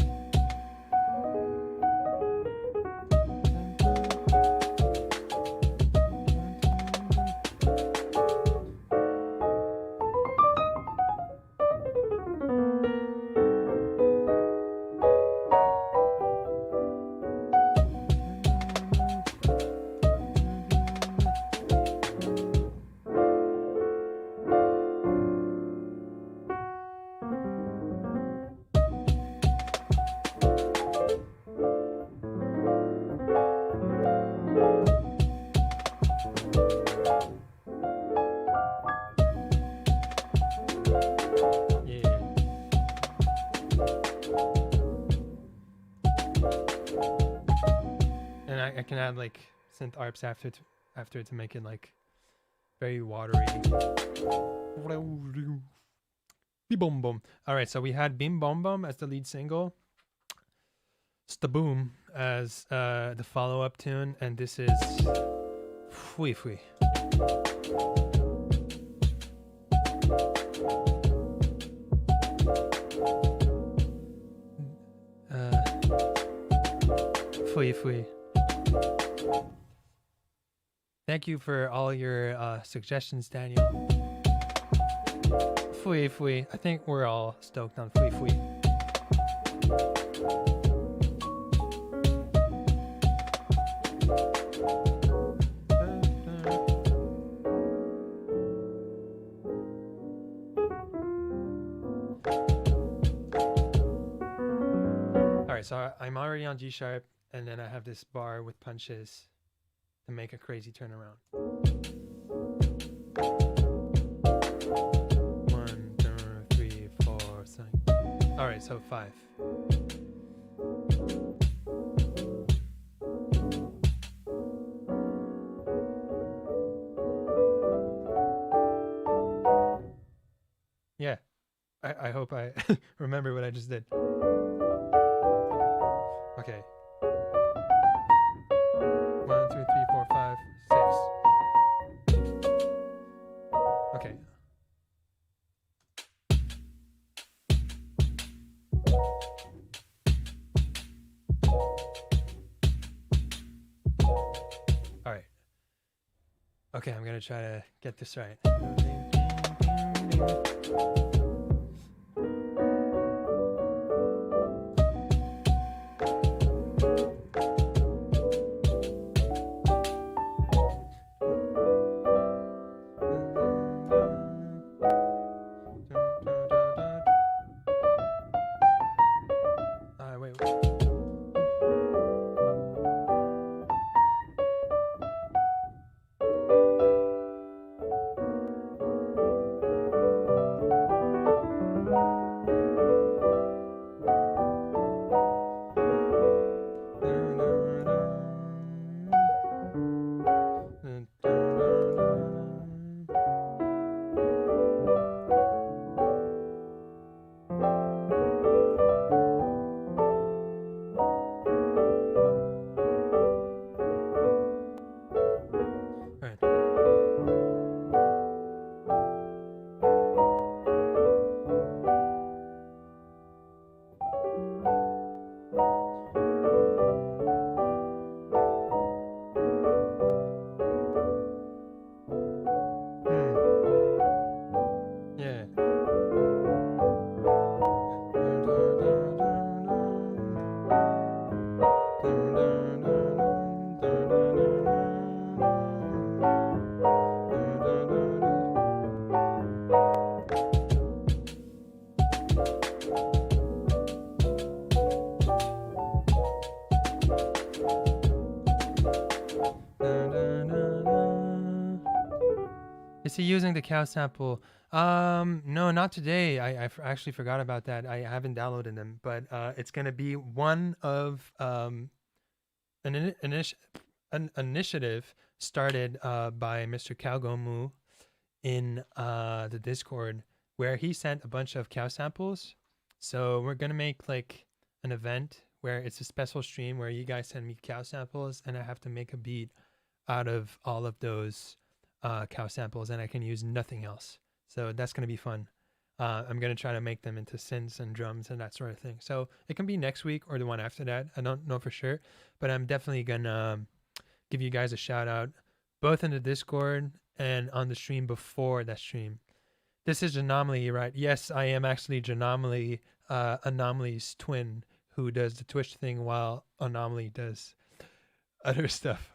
I can add like synth arps after to make it like very watery. Bim Bom Bom. All right, so we had Bim Bom Bom as the lead single, Staboom as the follow-up tune, and this is Fui Fui. Fui Fui. Thank you for all your suggestions, Daniel. Fui Fui. I think we're all stoked on Fui Fui. so I'm already on G sharp, and then I have this bar with punches to make a crazy turnaround. 1, 2, 3, 4, 5. All right, so 5. Yeah, I hope I remember what I just did. Okay. 1, 2, 3, 4, 5, 6. Okay. All right. Okay, I'm gonna try to get this right. Wait. Is he using the cow sample? No, not today. I actually forgot about that. I haven't downloaded them, but it's gonna be one of an initiative started by Mr. Calgomu in the Discord, where he sent a bunch of cow samples. So we're gonna make like an event where it's a special stream where you guys send me cow samples, and I have to make a beat out of all of those cow samples, and I can use nothing else. So that's going to be fun. I'm going to try to make them into synths and drums and that sort of thing. So it can be next week or the one after that. I don't know for sure, but I'm definitely going to give you guys a shout out, both in the Discord and on the stream before that stream. This is Anomalie, right? Yes, I am actually Anomalie, Anomalie's twin, who does the Twitch thing while Anomalie does other stuff.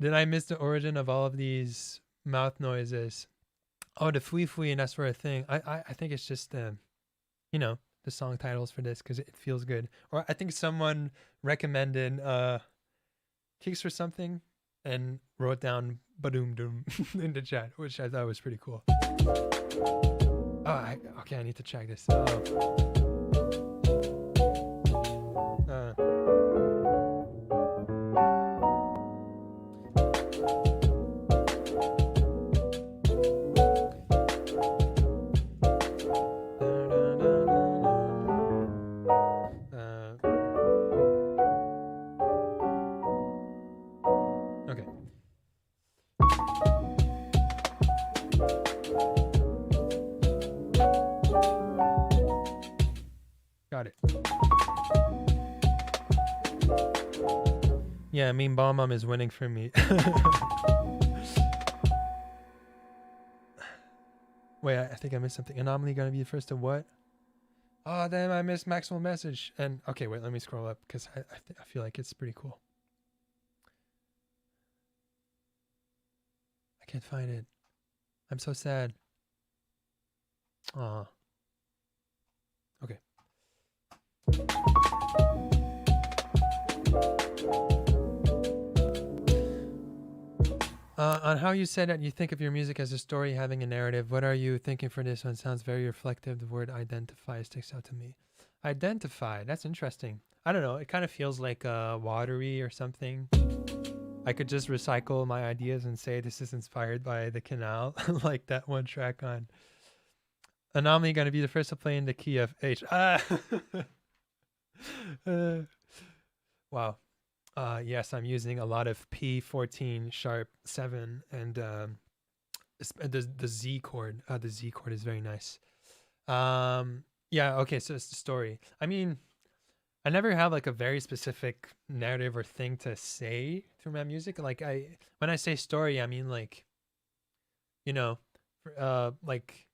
Did I miss the origin of all of these mouth noises? Oh, the fui fui and that sort of thing. I think it's just the song titles for this because it feels good. Or I think someone recommended kicks or something and wrote down badoom doom in the chat, which I thought was pretty cool. Oh, okay, I need to check this. Got it. Yeah, I mean, Bomb is winning for me. Wait, I think I missed something. Anomalie gonna be the first to what? Oh, damn, I missed Maximal Message. And okay, wait, let me scroll up because I feel like it's pretty cool. I can't find it. I'm so sad. Aw. Okay. On how you said that you think of your music as a story having a narrative, what are you thinking for this one? Sounds very reflective. The word identify sticks out to me. Identify, that's interesting. I don't know. It kind of feels like watery or something. I could just recycle my ideas and say this is inspired by the canal, like that one track on Anomalie. Gonna be the first to play in the key of H. Uh, wow. Yes, I'm using a lot of P14 sharp 7 and the Z chord. The Z chord is very nice. Yeah, okay, so it's the story. I mean, I never have like a very specific narrative or thing to say through my music. Like when I say story, I mean like, you know, like,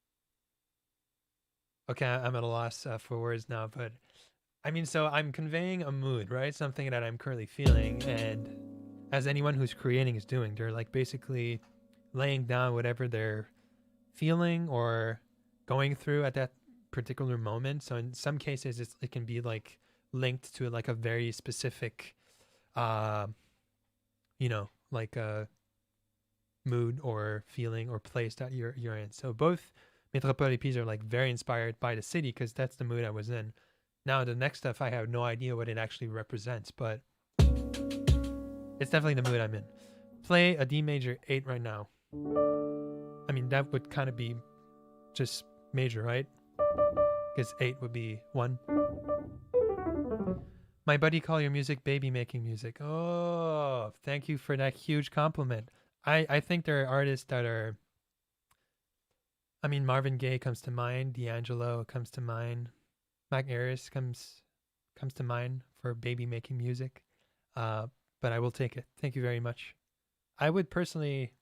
okay, I'm at a loss for words now, but I mean, so I'm conveying a mood, right? Something that I'm currently feeling, and as anyone who's creating is doing, they're like basically laying down whatever they're feeling or going through at that particular moment. So in some cases, it can be like linked to like a very specific, like a mood or feeling or place that you're in. So both Metropole EPs are like very inspired by the city because that's the mood I was in. Now the next stuff, I have no idea what it actually represents, but it's definitely the mood I'm in. Play a D major 8 right now. I mean, that would kind of be just major, right? Because 8 would be 1. My buddy call your music baby making music. Oh, thank you for that huge compliment. I think there are artists that are, I mean, Marvin Gaye comes to mind, D'Angelo comes to mind, Mac Ayres comes to mind for baby making music. But I will take it. Thank you very much. I would personally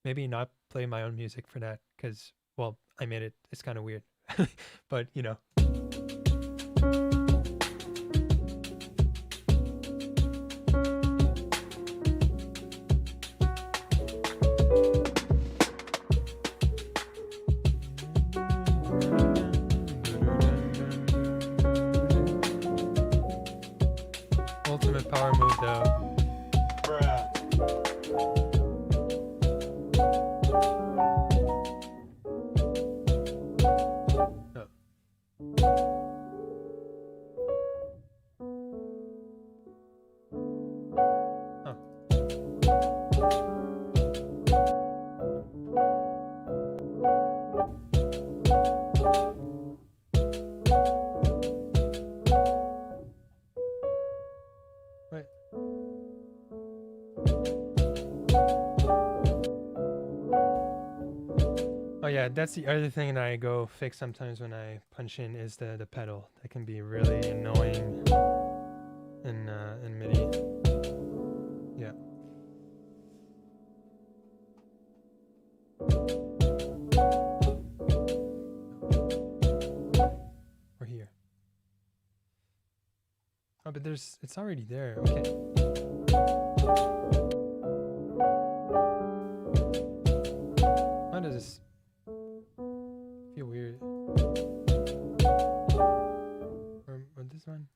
maybe not play my own music for that because, well, I made it. It's kind of weird. But, you know. Ultimate power move, though. Oh yeah, that's the other thing that I go fix sometimes when I punch in is the pedal. That can be really annoying in MIDI. Yeah. Or here. Oh, but it's already there. Okay. Why does this feel weird? Or this one?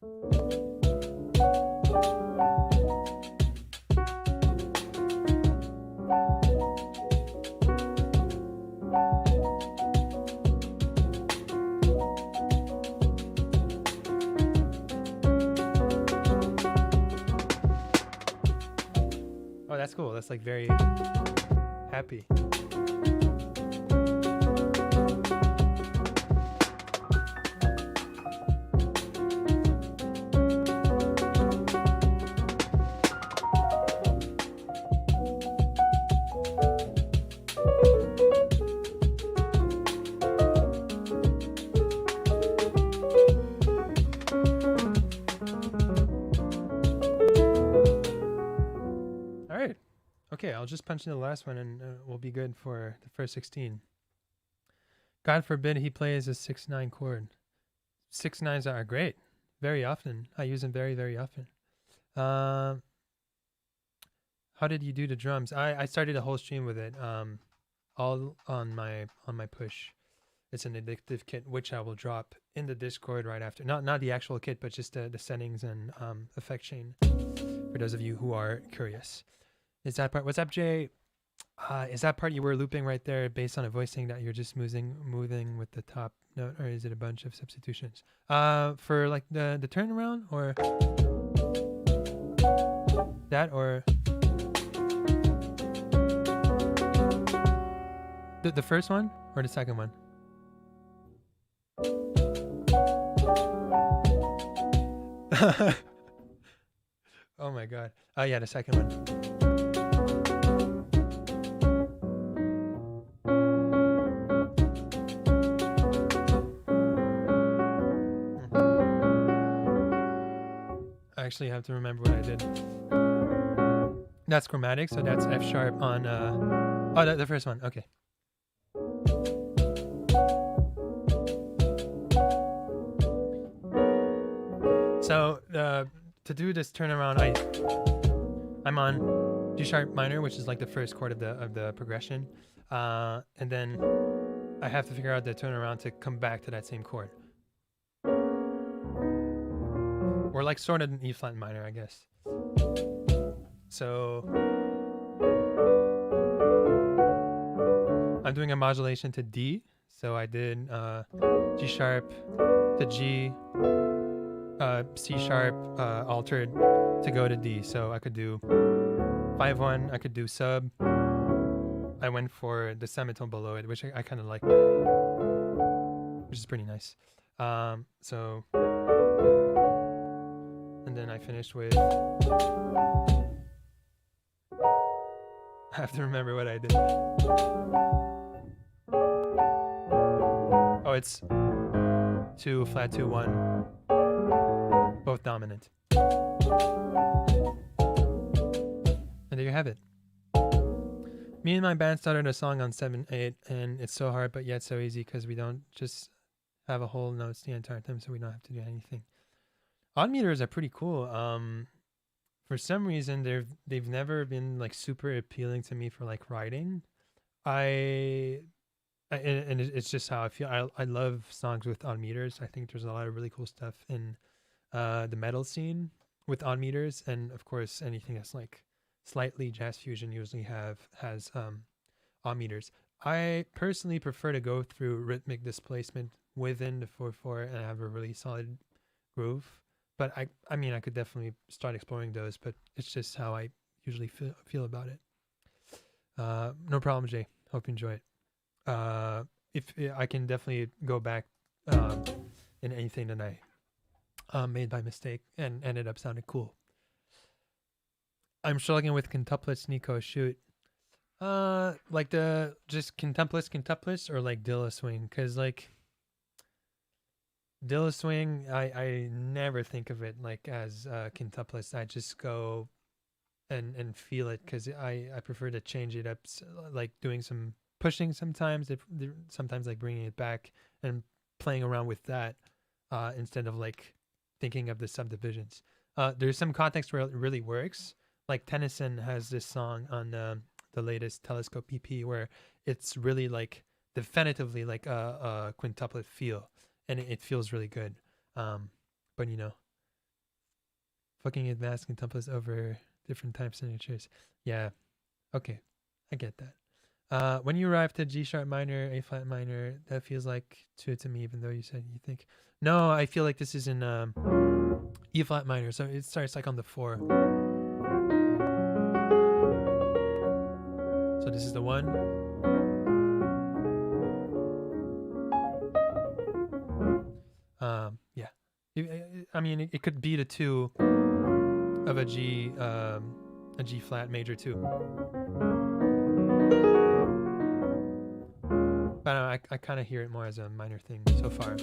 Oh, that's cool. That's like very happy. Okay, I'll just punch in the last one and we'll be good for the first 16. God forbid he plays a 6/9 chord. 6/9s are great. Very often. I use them very, very often. How did you do the drums? I started a whole stream with it. All on my push. It's an addictive kit, which I will drop in the Discord right after. Not the actual kit, but just the settings and effect chain for those of you who are curious. Is that part? What's up, Jay? Is that part you were looping right there based on a voicing that you're just moving with the top note, or is it a bunch of substitutions? For like the turnaround, or that, or the first one or the second one? Oh my god. Oh yeah, the second one. I actually have to remember what I did. That's chromatic, so that's F sharp on oh, the first one. Okay. So to do this turnaround, I'm on G sharp minor, which is like the first chord of the progression, and then I have to figure out the turnaround to come back to that same chord. Or like sort of an E flat minor, I guess. So I'm doing a modulation to D. So I did G sharp to G, C sharp altered to go to D. So I could do 5-1, I could do sub. I went for the semitone below it, which I kind of like, which is pretty nice. So, and then I finished with, I have to remember what I did. Oh, it's 2 flat 2 1, both dominant. And there you have it. Me and my band started a song on 7/8, and it's so hard but yet so easy because we don't just have a whole notes the entire time, so we don't have to do anything. Odd meters are pretty cool. For some reason they've never been like super appealing to me for like writing. And it's just how I feel. I love songs with odd meters. I think there's a lot of really cool stuff in the metal scene with odd meters, and of course anything that's like slightly jazz fusion usually has odd meters. I personally prefer to go through rhythmic displacement within the 4/4 and have a really solid groove. But I mean, I could definitely start exploring those, but it's just how I usually feel about it. No problem, Jay. Hope you enjoy it. If I can definitely go back in anything that I made by mistake and ended up sounding cool. I'm struggling with quintuplets, Nico. Shoot. Like the just quintuplets, or like Dilla swing, because like Dilla swing, I never think of it like as quintuplets. I just go and feel it, because I prefer to change it up, like doing some pushing sometimes, sometimes like bringing it back and playing around with that instead of like thinking of the subdivisions. There's some context where it really works. Like Tennyson has this song on the latest Telescope EP where it's really like definitively like a quintuplet feel, and it feels really good. But you know, fucking advanced quintuplets over different time signatures. Yeah, okay, I get that. When you arrive to G sharp minor, A flat minor, that feels like 2 to me, even though you said you think. No, I feel like this is in E flat minor, so it starts like on the 4. So this is the 1. Yeah. I mean, it could be the 2 of a G flat major too. But I kind of hear it more as a minor thing so far.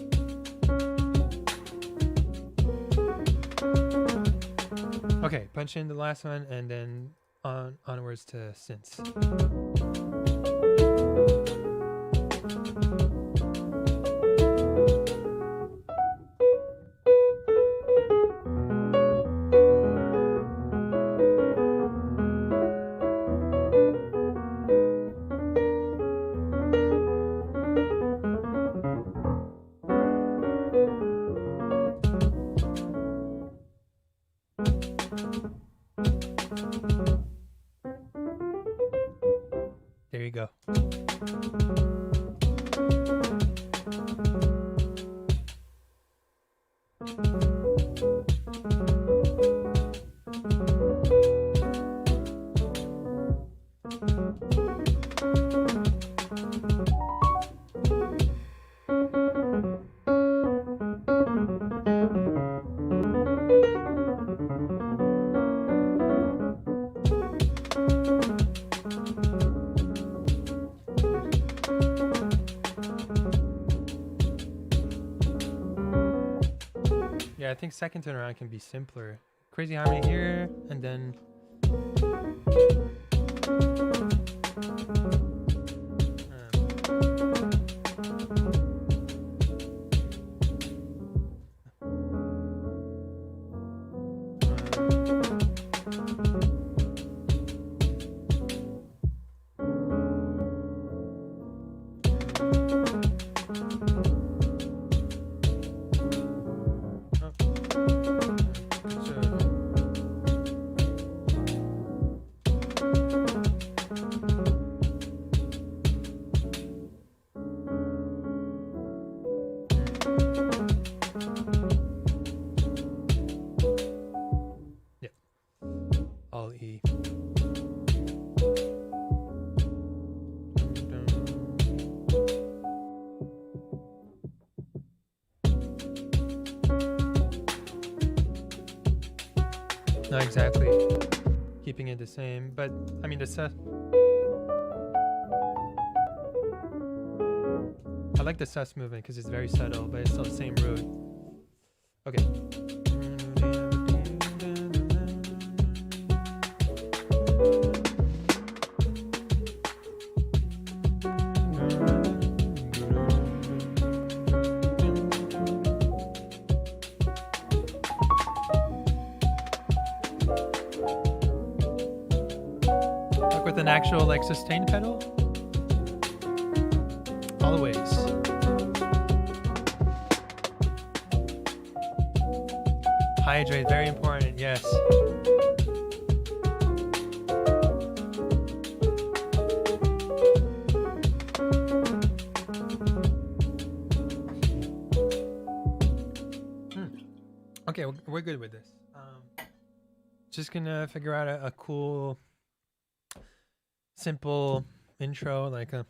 Okay, punch in the last one and then onwards to synths. Yeah, I think second turn around can be simpler. Crazy harmony here, and then. All E. Not exactly keeping it the same, but I mean the I like the sus movement because it's very subtle, but it's still the same root. Okay. Look with an actual like sustain pedal. Always. Hydrate, very important, yes. Okay, we're good with this. Just gonna figure out a cool, simple intro, like a,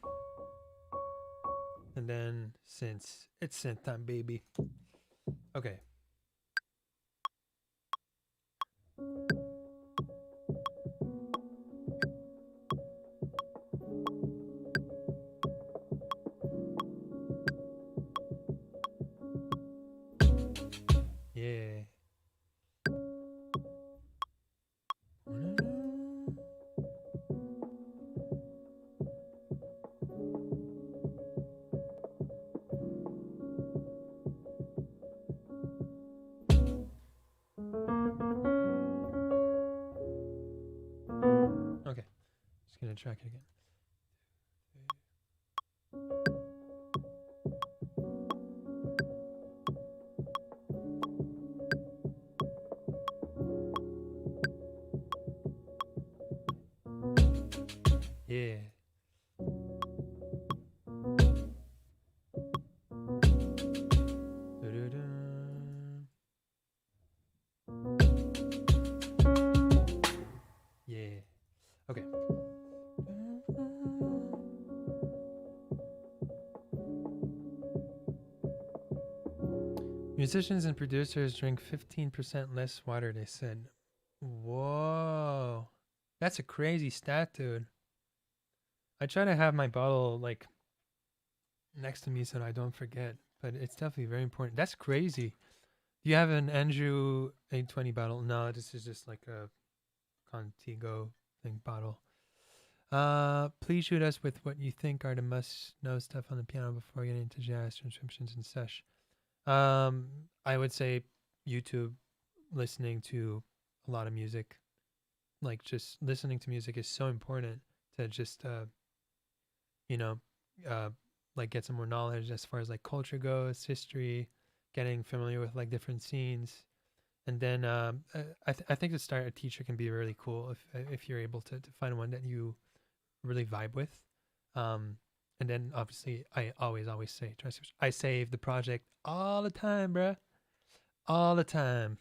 and then since it's synth time, baby. Okay. Yeah. Okay. Just gonna track it again. Yeah. Yeah. Okay. Musicians and producers drink 15% less water, they said. Whoa. That's a crazy stat, dude. I try to have my bottle like next to me so that I don't forget, but it's definitely very important. That's crazy. Do you have an Andrew 820 bottle? No, this is just like a Contigo thing bottle. Please shoot us with what you think are the must-know stuff on the piano before getting into jazz transcriptions and such. I would say YouTube, listening to a lot of music. Like just listening to music is so important to just like get some more knowledge as far as like culture goes, history, getting familiar with like different scenes. And then I think to start a teacher can be really cool if you're able to find one that you really vibe with. And then obviously I always say transcription. I save the project all the time, bruh. All the time.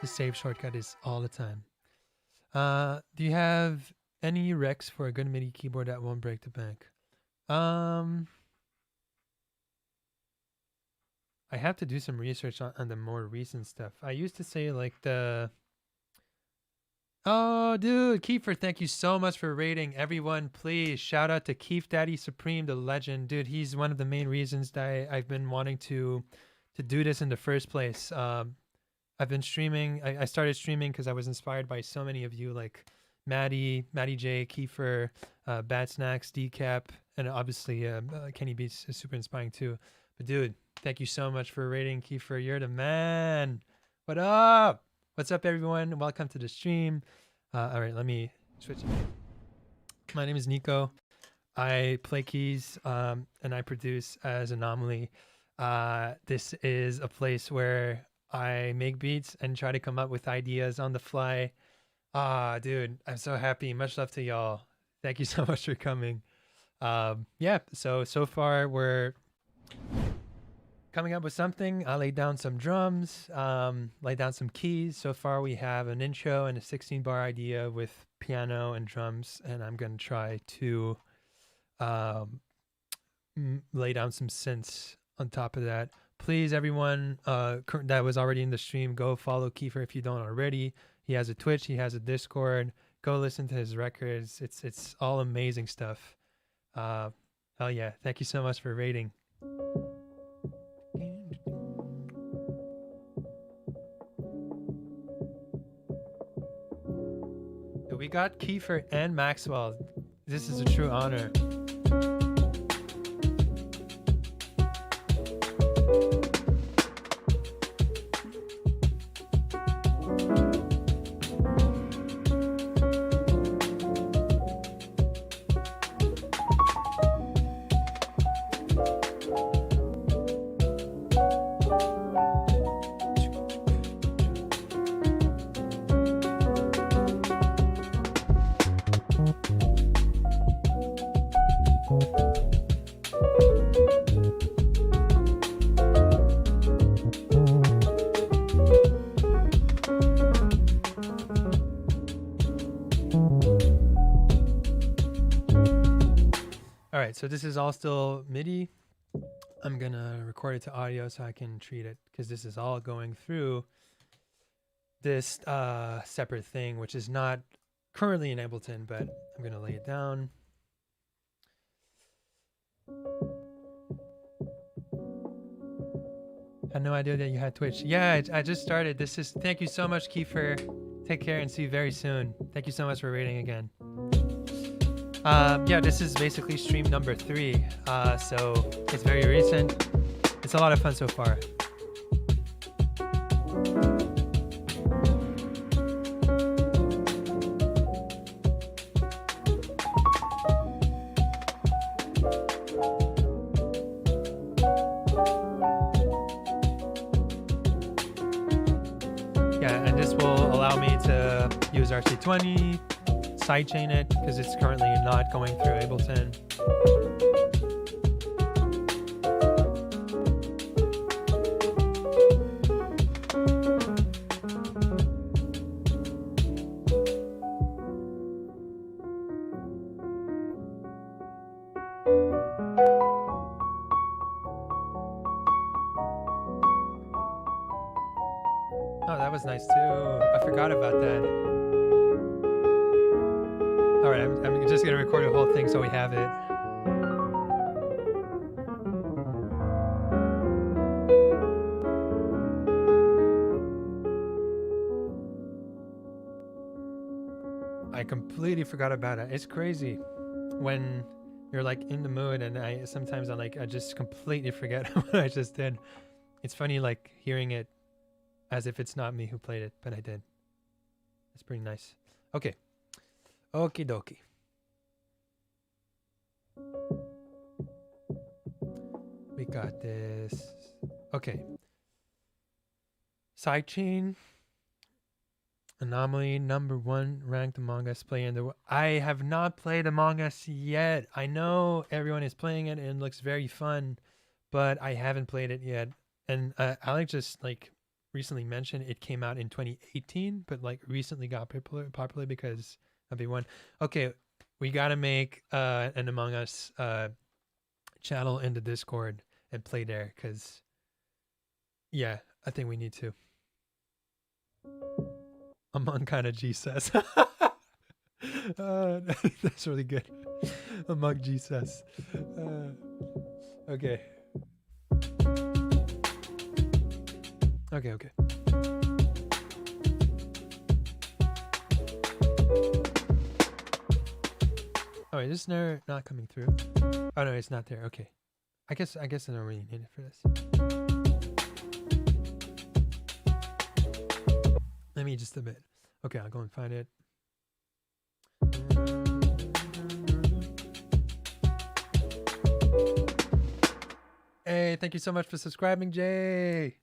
The save shortcut is all the time. Do you have any recs for a good MIDI keyboard that won't break the bank? I have to do some research on the more recent stuff. I used to say like the... Oh, dude, Kiefer, thank you so much for rating. Everyone, please shout out to Keef Daddy Supreme, the legend. Dude, he's one of the main reasons that I've been wanting to to do this in the first place. I've been streaming. I started streaming because I was inspired by so many of you, like Maddie J, Kiefer, Bad Snacks, Decap, and obviously Kenny Beats is super inspiring too. But dude, thank you so much for rating, Kiefer. You're the man. What up? What's up, everyone? Welcome to the stream. All right, let me switch. My name is Nico. I play keys and I produce as Anomalie. This is a place where I make beats and try to come up with ideas on the fly. Dude, I'm so happy. Much love to y'all. Thank you so much for coming. Yeah, so far we're coming up with something. I laid down some drums, laid down some keys. So far we have an intro and a 16-bar idea with piano and drums, and I'm going to try to lay down some synths on top of that. Please, everyone that was already in the stream, go follow Kiefer if you don't already. He has a Twitch, he has a Discord. Go listen to his records. It's all amazing stuff. Hell yeah! Thank you so much for rating. We got Kiefer and Maxwell. This is a true honor. So this is all still MIDI. I'm gonna record it to audio so I can treat it, because this is all going through this separate thing, which is not currently in Ableton, but I'm gonna lay it down. Had no idea that you had Twitch. Yeah, I just started. Thank you so much, Kiefer. Take care and see you very soon. Thank you so much for rating again. Yeah, this is basically stream number 3, so it's very recent. It's a lot of fun so far. Yeah, and this will allow me to use RC20, sidechain it, because it's currently not going through Ableton. Oh, that was nice too. I forgot about that. All right, I'm just gonna record the whole thing so we have it. I completely forgot about it. It's crazy when you're like in the mood, and I just completely forget what I just did. It's funny like hearing it as if it's not me who played it, but I did. It's pretty nice. Okay. Okie dokie. We got this. Okay. Sidechain. Anomalie, #1 ranked Among Us player in the world. I have not played Among Us yet. I know everyone is playing it and it looks very fun, but I haven't played it yet. And Alex just like recently mentioned it came out in 2018, but like recently got popular because of A1. Okay, we gotta make an Among Us channel in the Discord and play there, because yeah, I think we need to. Among kind of G says. That's really good. Among G says. Okay. Okay, okay. Oh wait, this snare not coming through. Oh no, it's not there. Okay. I guess I don't really need it for this. Let me just a bit. Okay, I'll go and find it. Hey, thank you so much for subscribing, Jay.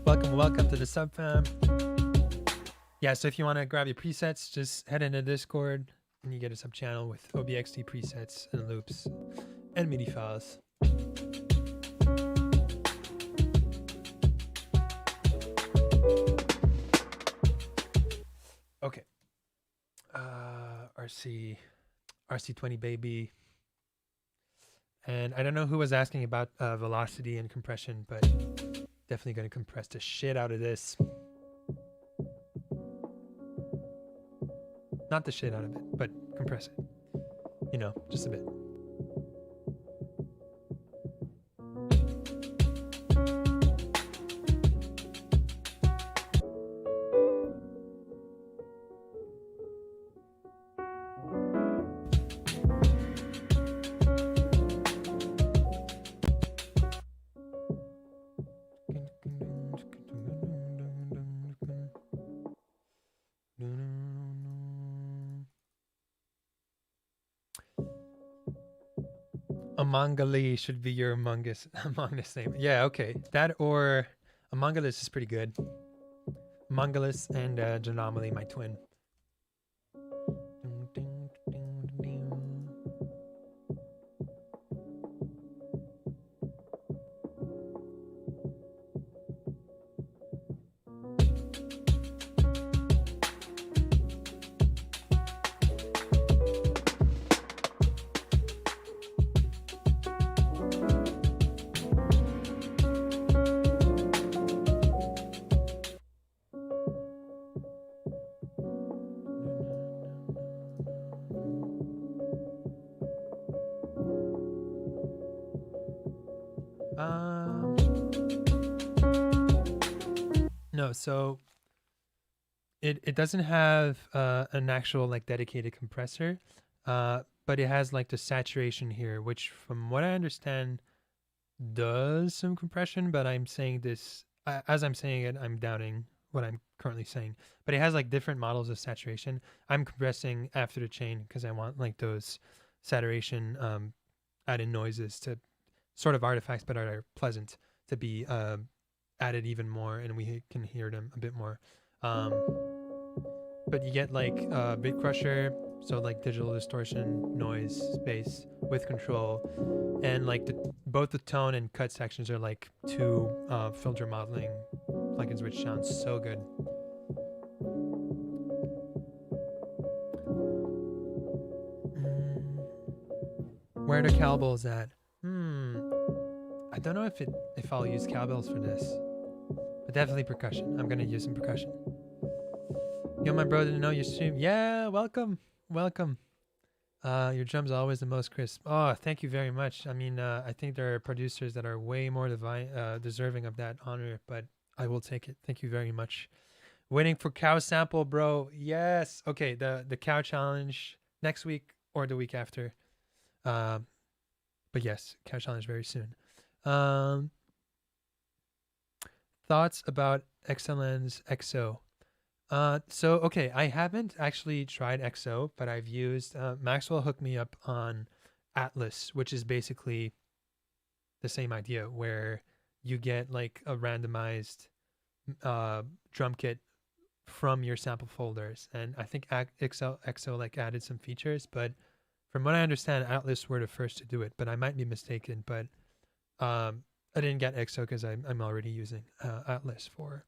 Welcome to the sub fam. Yeah, so if you want to grab your presets, just head into Discord and you get a sub channel with OBXT presets and loops and MIDI files. Okay. RC20 baby. And I don't know who was asking about velocity and compression, but definitely going to compress the shit out of this. Not the shit out of it, but compress it. You know, just a bit. Anomalie should be your Among Us name. Yeah, okay. That or Among Us is pretty good. Among Us and Anomalie, my twin. No, so it doesn't have an actual like dedicated compressor, but it has like the saturation here, which from what I understand does some compression, but I'm saying this as I'm saying it, I'm doubting what I'm currently saying. But it has like different models of saturation. I'm compressing after the chain because I want like those saturation added noises to sort of artifacts, but are pleasant to be added even more, and we can hear them a bit more. But you get like bit crusher, so like digital distortion, noise, space with control, and like both the tone and cut sections are like two filter modeling plugins, which sounds so good. Where are the cowbells at? I don't know if I'll use cowbells for this, but definitely percussion. I'm gonna use some percussion. Yo, my bro, didn't know you stream. Yeah, welcome. Your drums are always the most crisp. Oh, thank you very much. I mean, I think there are producers that are way more deserving of that honor, but I will take it. Thank you very much. Waiting for cow sample, bro. Yes. Okay, the cow challenge next week or the week after. But yes, cow challenge very soon. Thoughts about XLN's XO? So okay, I haven't actually tried XO, but I've used Maxwell hooked me up on Atlas, which is basically the same idea where you get like a randomized drum kit from your sample folders, and I think XO like added some features, but from what I understand, Atlas were the first to do it, but I might be mistaken. But I didn't get XO because I'm already using Atlas for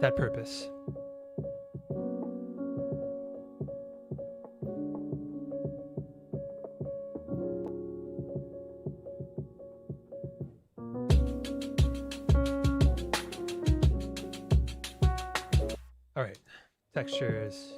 that purpose. All right, textures.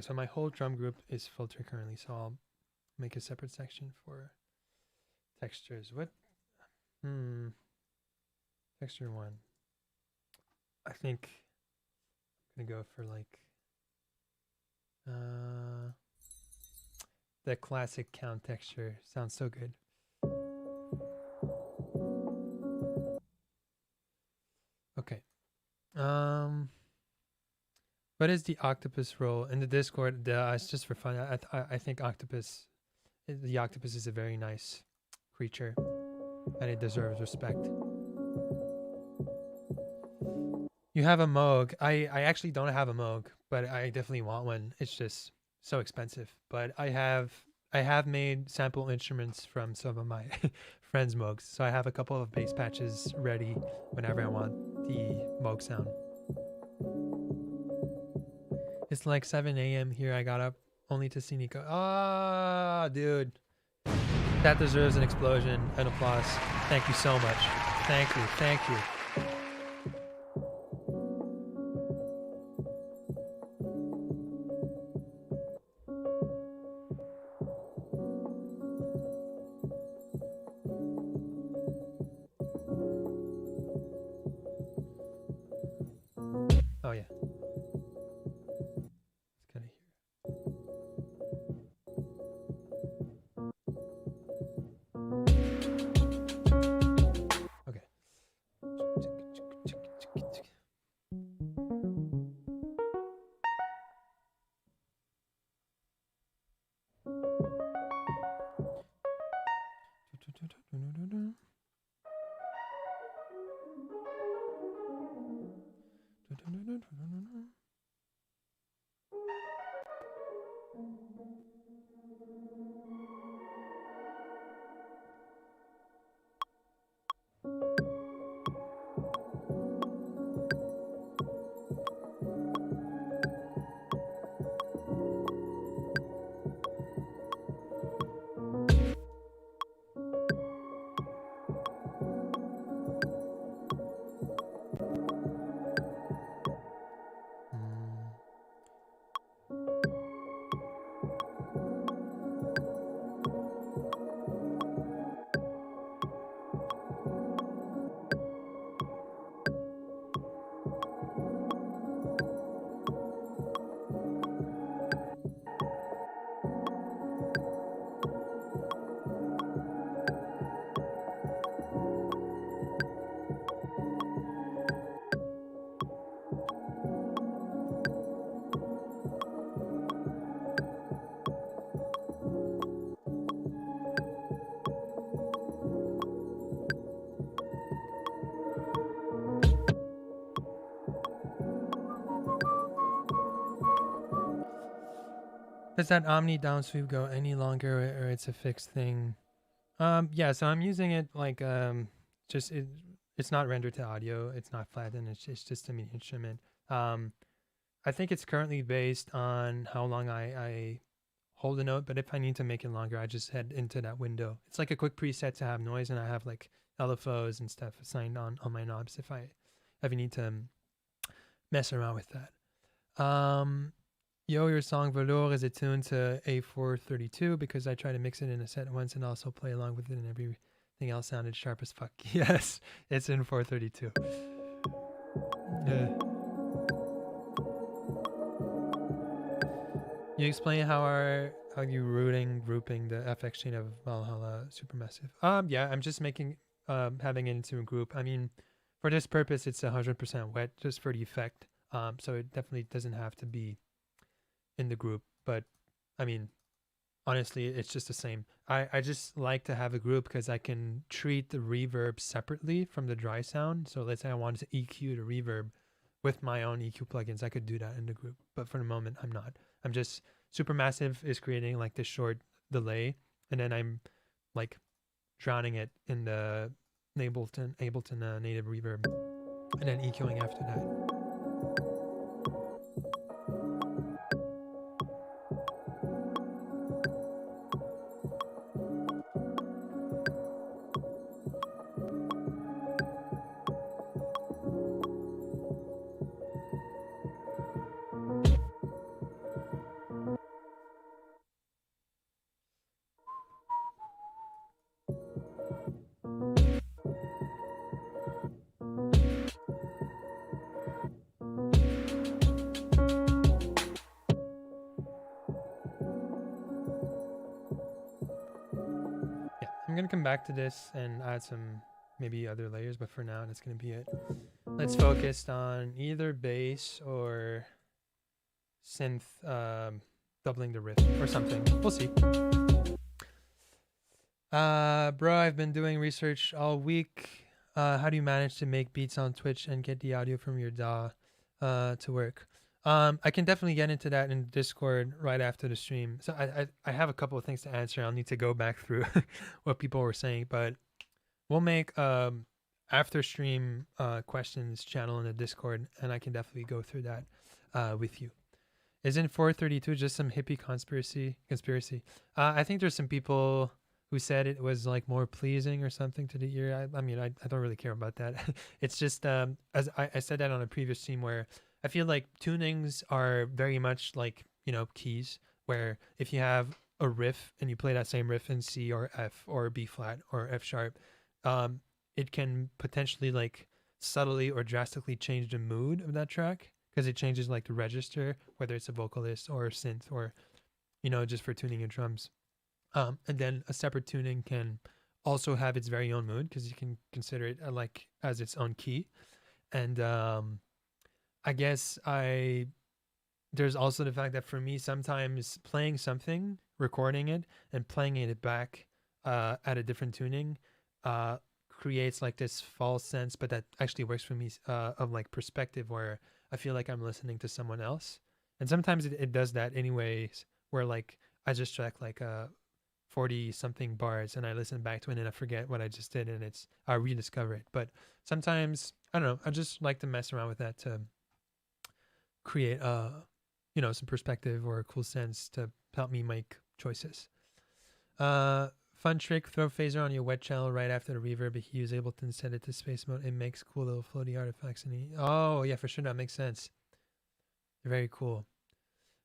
so my whole drum group is filtered currently, so I'll make a separate section for textures. What? Texture 1. I think I'm gonna go for like the classic count texture. Sounds so good. Okay. What is the octopus role in the Discord? It's just for fun. I think the octopus is a very nice creature, and it deserves respect. You have a Moog. I actually don't have a Moog, but I definitely want one. It's just so expensive. But I have made sample instruments from some of my friends' Moogs, so I have a couple of bass patches ready whenever I want the Moog sound. It's like 7 a.m. here. I got up only to see Nico. Ah, dude. That deserves an explosion, an applause. Thank you so much. Thank you. Thank you. Oh, yeah. It's kind of here. Okay. Does that Omni downsweep go any longer, or it's a fixed thing? Yeah, so I'm using it like just it's not rendered to audio, it's not flattened, it's just a MIDI instrument. I think it's currently based on how long I hold a note, but if I need to make it longer, I just head into that window. It's like a quick preset to have noise, and I have like LFOs and stuff assigned on my knobs if I need to mess around with that. Yo, your song Velour is attuned to A432 because I try to mix it in a set once and also play along with it, and everything else sounded sharp as fuck. Yes, it's in 432. You explain how you grouping the FX chain of Valhalla Supermassive. Yeah, I'm just making having it into a group. I mean, for this purpose, it's 100% wet just for the effect. So it definitely doesn't have to be in the group, but I mean, honestly, it's just the same. I just like to have a group because I can treat the reverb separately from the dry sound. So let's say I wanted to EQ the reverb with my own EQ plugins, I could do that in the group, but for the moment I'm not. I'm just Supermassive is creating like this short delay, and then I'm like drowning it in the Ableton native reverb, and then EQing after that. I'm gonna come back to this and add some maybe other layers, but for now that's gonna be it. Let's focus on either bass or synth, doubling the riff or something. We'll see. Bro, I've been doing research all week. How do you manage to make beats on Twitch and get the audio from your DAW to work? I can definitely get into that in Discord right after the stream. So I have a couple of things to answer. I'll need to go back through what people were saying, but we'll make after stream questions channel in the Discord, and I can definitely go through that with you. Isn't 432 just some hippie conspiracy? I think there's some people who said it was like more pleasing or something to the ear. I mean, I don't really care about that. It's just as I said that on a previous stream, where I feel like tunings are very much like, you know, keys, where if you have a riff and you play that same riff in C or F or B flat or F sharp, it can potentially like subtly or drastically change the mood of that track, because it changes like the register, whether it's a vocalist or a synth or, you know, just for tuning your drums. And then a separate tuning can also have its very own mood, because you can consider it like as its own key. And I guess there's also the fact that for me, sometimes playing something, recording it, and playing it back at a different tuning creates like this false sense, but that actually works for me, of like perspective, where I feel like I'm listening to someone else. And sometimes it does that anyways, where like I just track like 40 something bars and I listen back to it and I forget what I just did, and I rediscover it. But sometimes, I don't know, I just like to mess around with that to create you know, some perspective or a cool sense to help me make choices. Fun trick, throw phaser on your wet channel right after the reverb. If you use Ableton and set it to space mode, it makes cool little floaty artifacts. Oh yeah, for sure, that makes sense. Very cool.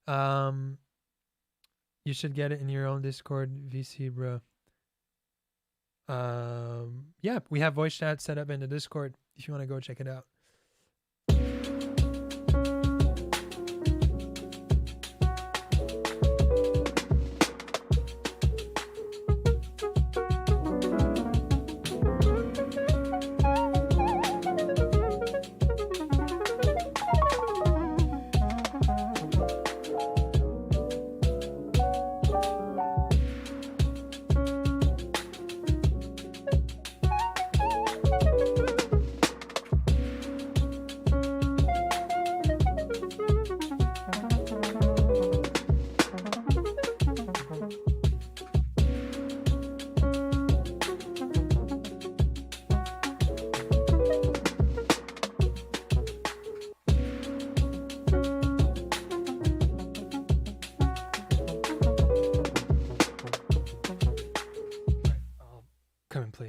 You should get it in your own Discord, VC bro. Yeah, we have voice chat set up in the Discord if you want to go check it out.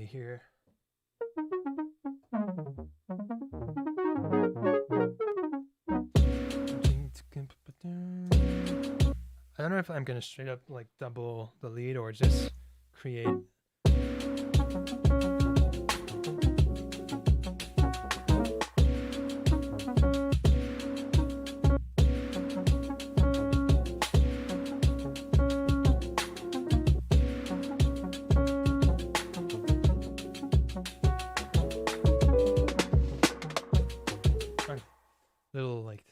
Here. I don't know if I'm gonna straight up like double the lead or just create. Little like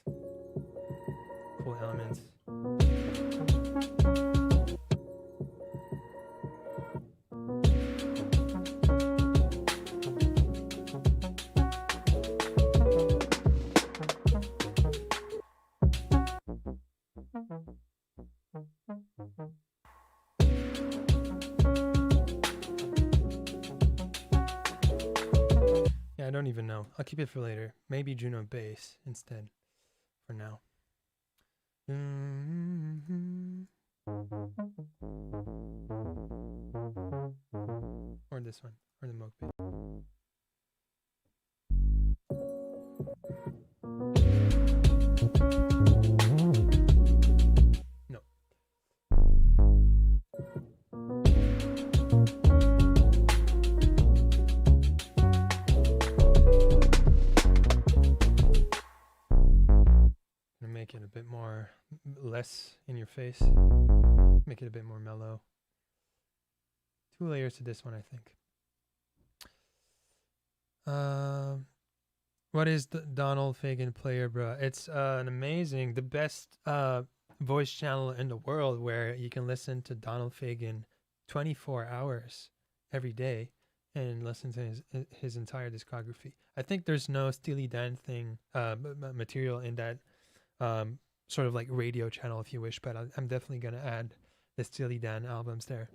cool elements. I don't even know. I'll keep it for later. Maybe Juno bass instead for now. Or this one, or the Moog bass. No. Make it a bit more less in your face, make it a bit more mellow. 2 layers to this one, I think. What is the Donald Fagen player, bro? It's an amazing, the best voice channel in the world where you can listen to Donald Fagen 24 hours every day and listen to his entire discography. I think there's no Steely Dan thing material in that sort of like radio channel, if you wish, but I'm definitely gonna add the Steely Dan albums there.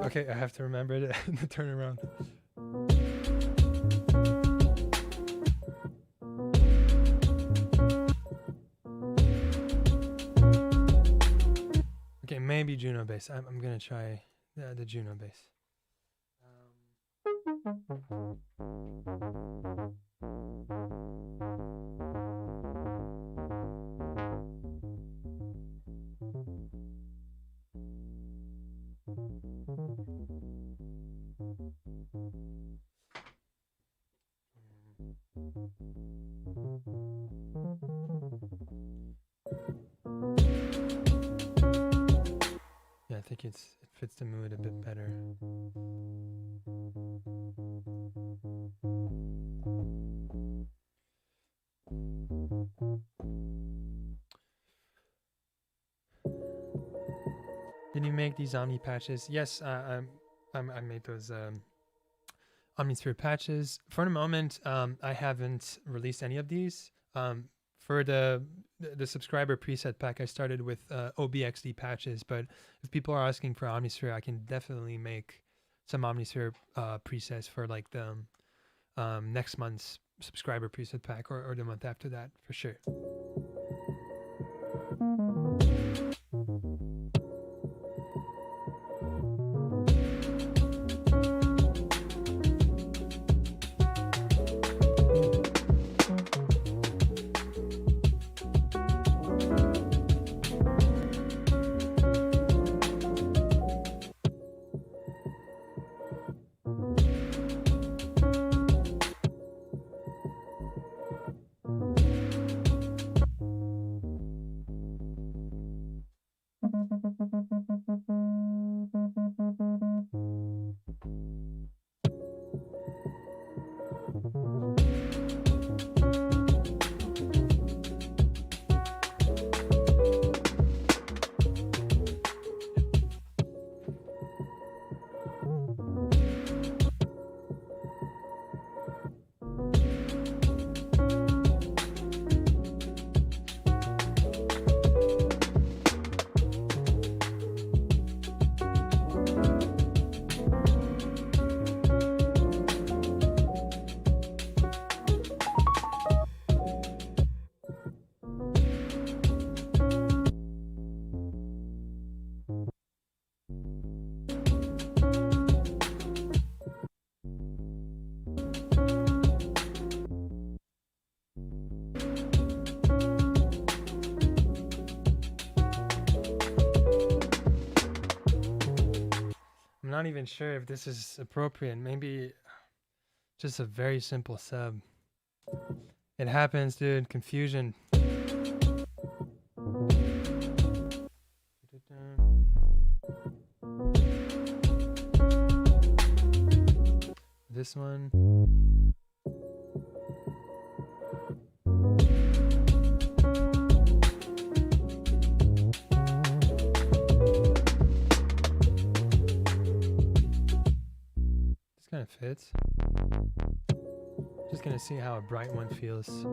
Okay, I have to remember to turn around. Okay, maybe Juno bass. I'm gonna try the Juno bass. Yeah, I think it fits the mood a bit better. Did you make these Omni patches? Yes, I made those Omnisphere patches. For the moment, I haven't released any of these. For the subscriber preset pack, I started with OBXD patches, but if people are asking for Omnisphere, I can definitely make some Omnisphere presets for like the next month's subscriber preset pack or the month after that, for sure. Not even sure if this is appropriate. Maybe just a very simple sub. It happens, dude. Confusion. This one. Kind of fits. Just gonna see how a bright one feels.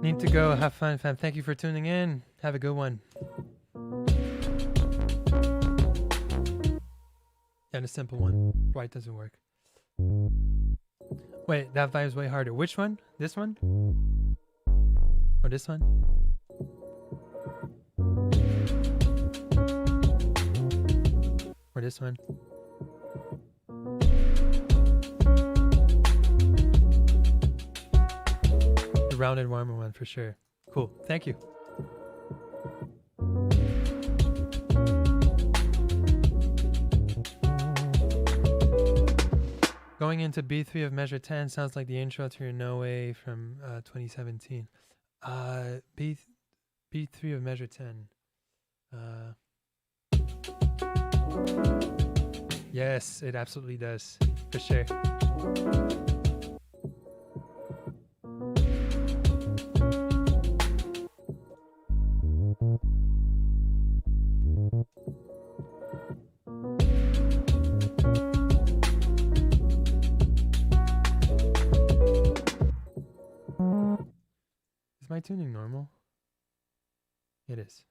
Need to go. Have fun, fam. Thank you for tuning in. Have a good one. Yeah, the simple one. White doesn't work. Wait, that vibe's way harder. Which one? This one? Or this one? Or this one? The rounded warmer one for sure. Cool. Thank you. Going into B3 of measure 10 sounds like the intro to your No Way from 2017. B3 of measure 10. Yes, it absolutely does. For sure. Is my tuning normal? It is.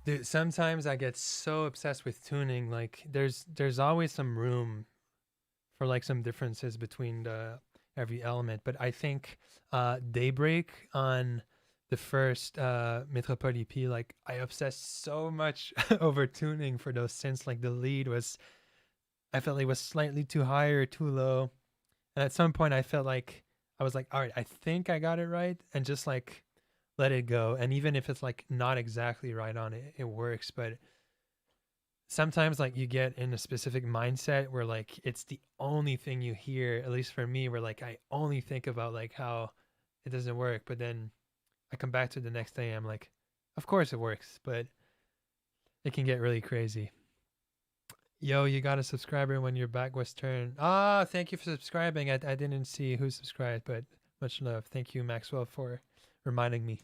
Dude, sometimes I get so obsessed with tuning. Like, there's always some room for like some differences between every element. But I think Daybreak on the first Metropole EP, like I obsessed so much over tuning for those synths. Like the lead was, I felt like it was slightly too high or too low, and at some point I felt like I was like, all right, I think I got it right, and just like let it go. And even if it's like not exactly right on it, it works. But sometimes like you get in a specific mindset where like it's the only thing you hear, at least for me, where like I only think about like how it doesn't work, but then I come back to the next day, I'm like, of course it works, but it can get really crazy. Yo, you got a subscriber when your back was turned. Ah, thank you for subscribing. I didn't see who subscribed, but much love. Thank you, Maxwell, for reminding me.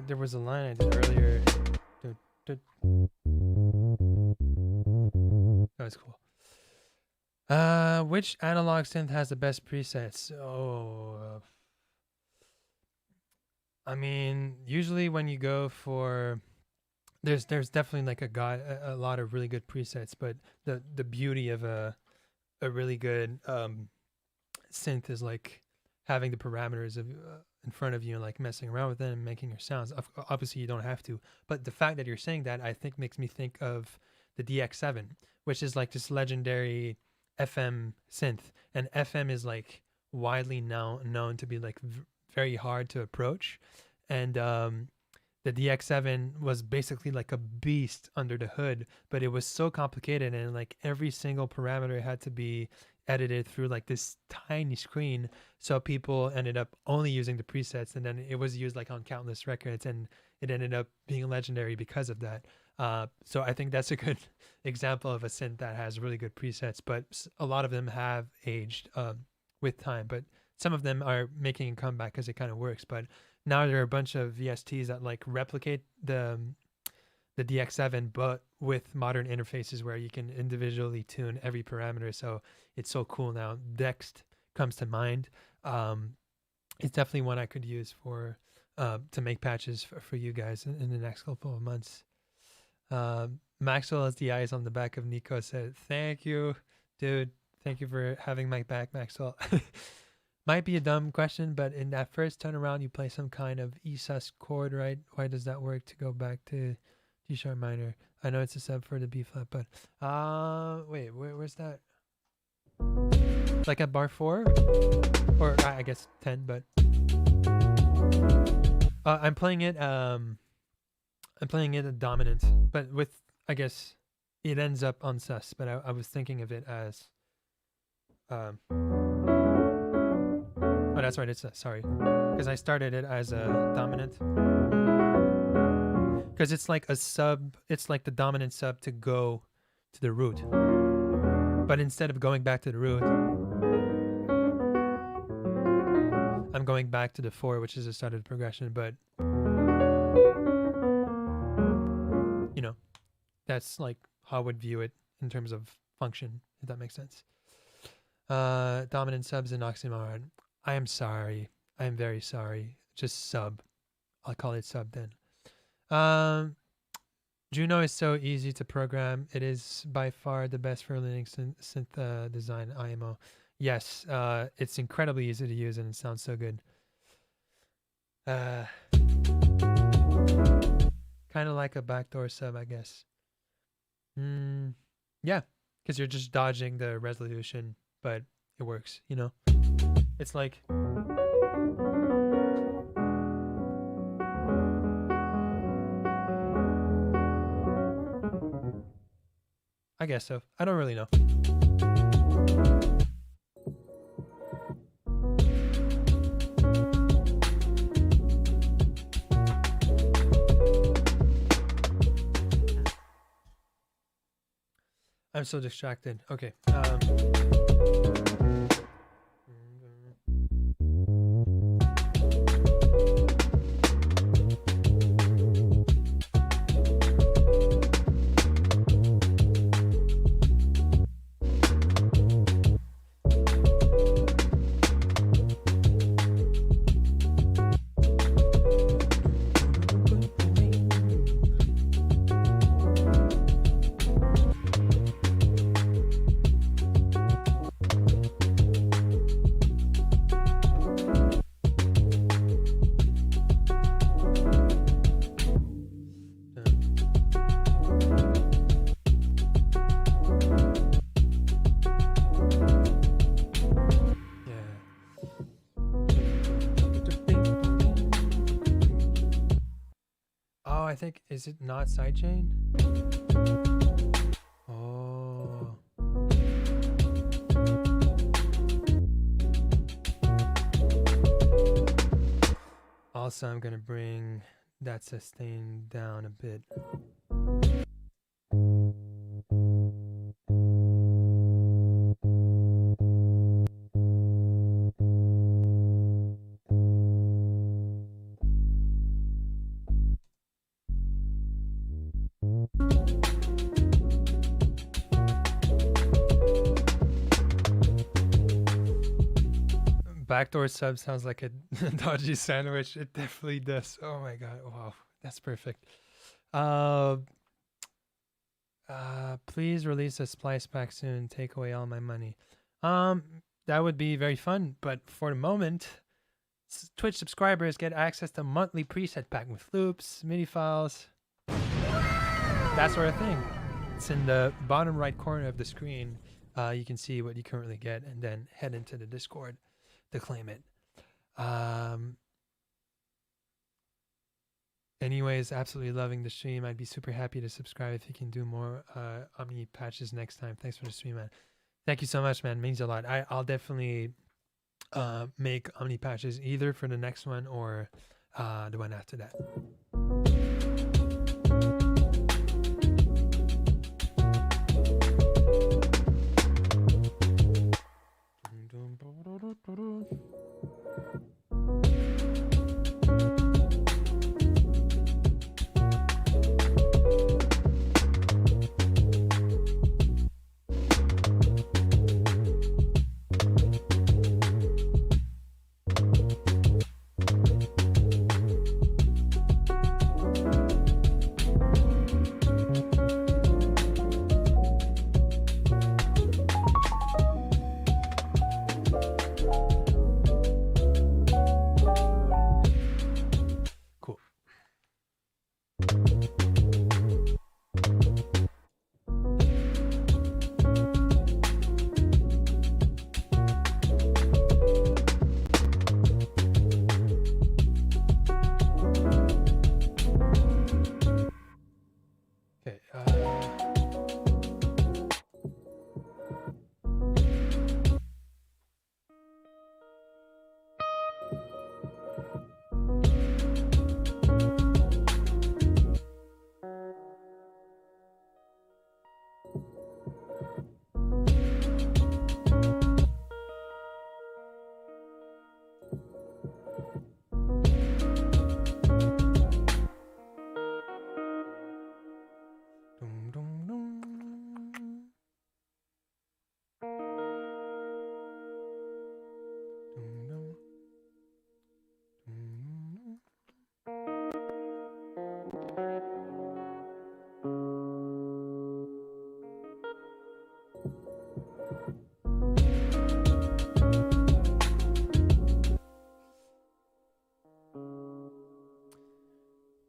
There was a line I did earlier. That was cool. Which analog synth has the best presets? I mean, usually when you go for, there's definitely like a lot of really good presets, but the beauty of a really good synth is like having the parameters of in front of you and like messing around with it and making your sounds. Obviously, you don't have to, but the fact that you're saying that, I think, makes me think of the DX7, which is like this legendary FM synth, and FM is like widely now known to be like very hard to approach, and the DX7 was basically like a beast under the hood, but it was so complicated, and like every single parameter had to be edited through like this tiny screen. So people ended up only using the presets, and then it was used like on countless records, and it ended up being legendary because of that. So I think that's a good example of a synth that has really good presets, but a lot of them have aged with time, but some of them are making a comeback because it kind of works. But now there are a bunch of VSTs that like replicate the DX7, but with modern interfaces where you can individually tune every parameter. So it's so cool now. Dext comes to mind. It's definitely one I could use for to make patches for you guys in the next couple of months. Maxwell has the eyes on the back of Nico said, "Thank you, dude. Thank you for having my back, Maxwell." Might be a dumb question, but in that first turnaround, you play some kind of E sus chord, right? Why does that work to go back to G sharp minor? I know it's a sub for the B flat, but wait, where's that? Like at bar 4, or I guess 10, but I'm playing it. I'm playing it a dominant, but with, I guess it ends up on sus. But I was thinking of it as oh, that's right. It's sorry, because I started it as a dominant. Because it's like a sub. It's like the dominant sub to go to the root. But instead of going back to the root, I'm going back to the 4, which is the start of the progression. But you know, that's like how I would view it in terms of function, if that makes sense. Dominant subs and oxymoron. I am sorry. I am very sorry. Just sub. I'll call it sub then. Juno is so easy to program. It is by far the best for Linux synth design IMO. Yes, it's incredibly easy to use and it sounds so good. Kind of like a backdoor sub, I guess. Yeah, because you're just dodging the resolution, but it works, you know? It's like... I guess so. I don't really know. I'm so distracted. Okay. I think, is it not sidechain? Oh. Also, I'm gonna bring that sustain down a bit. Backdoor sub sounds like a dodgy sandwich. It definitely does. Oh my god. Wow. That's perfect. Please release a splice pack soon. Take away all my money. That would be very fun, but for the moment, Twitch subscribers get access to monthly preset pack with loops, MIDI files, that sort of thing. It's in the bottom right corner of the screen. You can see what you currently get, and then head into the Discord to claim it. Anyways, absolutely loving the stream. I'd be super happy to subscribe if you can do more Omni patches next time. Thanks for the stream, man. Thank you so much, man. It means a lot. I'll definitely make Omni patches either for the next one or the one after that.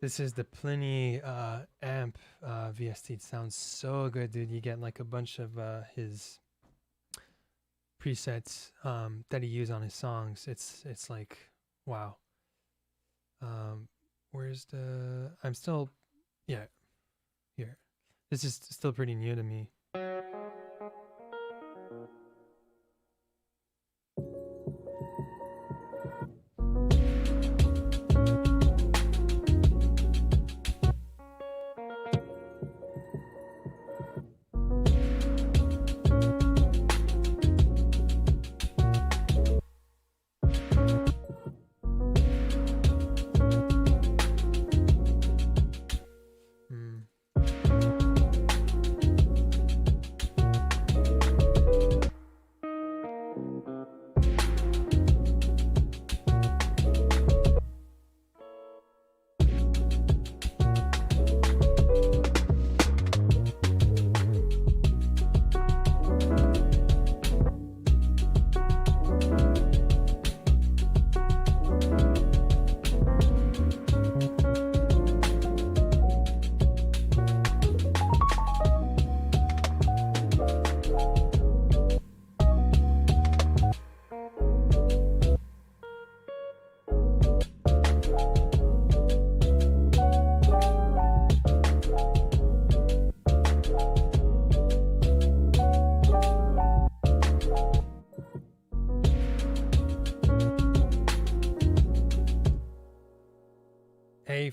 This is the Pliny amp VST. It sounds so good, dude. You get like a bunch of his presets that he used on his songs. It's like, wow. Where's the... I'm still... Yeah, here. This is still pretty new to me.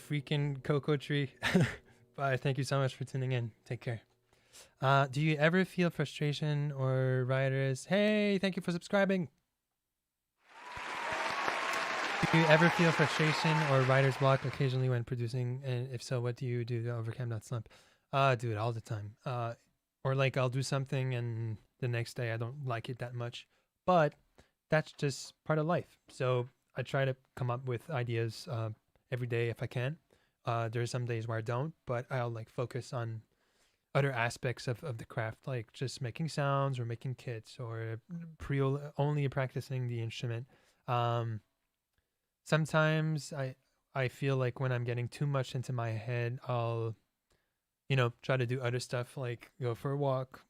Freaking Cocoa Tree. Bye. Thank you so much for tuning in. Take care. Do you ever feel frustration or writers? Hey, thank you for subscribing. Do you ever feel frustration or writer's block occasionally when producing? And if so, what do you do to overcome that slump? Do it all the time. Or like I'll do something and the next day I don't like it that much. But that's just part of life. So I try to come up with ideas every day if I can. There's some days where I don't, but I'll like focus on other aspects of the craft, like just making sounds or making kits or only practicing the instrument. sometimes I feel like when I'm getting too much into my head, I'll, try to do other stuff like go for a walk,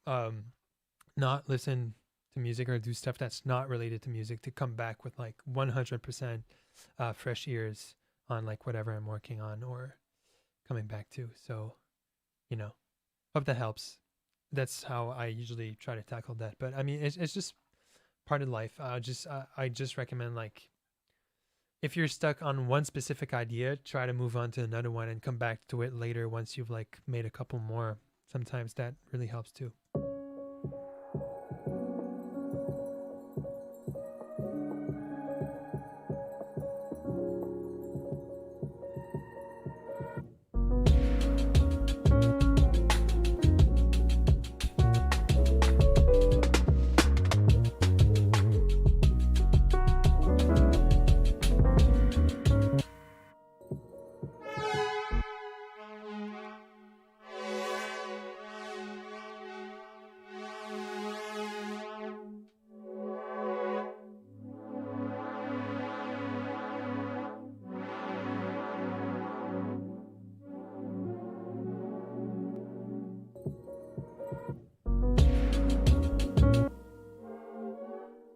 not listen to music or do stuff that's not related to music to come back with like 100% fresh ears on like whatever I'm working on or coming back to. So, you know, hope that helps. That's how I usually try to tackle that. But I mean, it's just part of life. I just recommend like if you're stuck on one specific idea, try to move on to another one and come back to it later once you've like made a couple more. Sometimes that really helps too.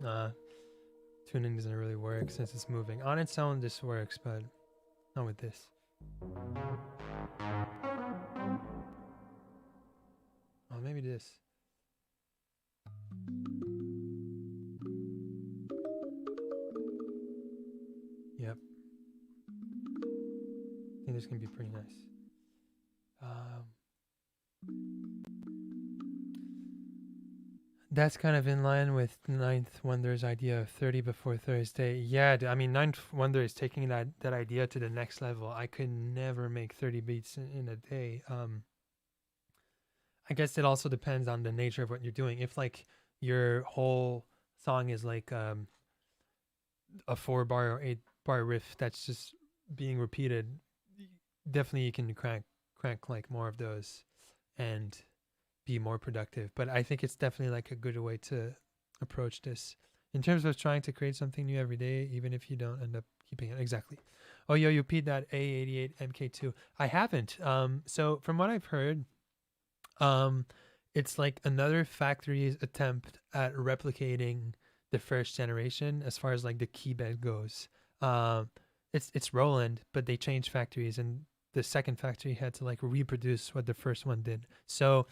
Uh, Tuning doesn't really work since it's moving. On its own, this works, but not with this. Oh, maybe this. Yep. I think this can be pretty nice. That's kind of in line with Ninth Wonder's idea of 30 before Thursday. Yeah, I mean, Ninth Wonder is taking that idea to the next level. I could never make 30 beats in a day. I guess it also depends on the nature of what you're doing. If like your whole song is like a 4-bar or 8-bar riff that's just being repeated, definitely you can crank like more of those and be more productive. But I think it's definitely like a good way to approach this in terms of trying to create something new every day, even if you don't end up keeping it. Exactly. Oh, yo, you peed that A88 MK2. I haven't. So from what I've heard, it's like another factory's attempt at replicating the first generation as far as like the key bed goes. It's Roland, but they changed factories, and the second factory had to like reproduce what the first one did. So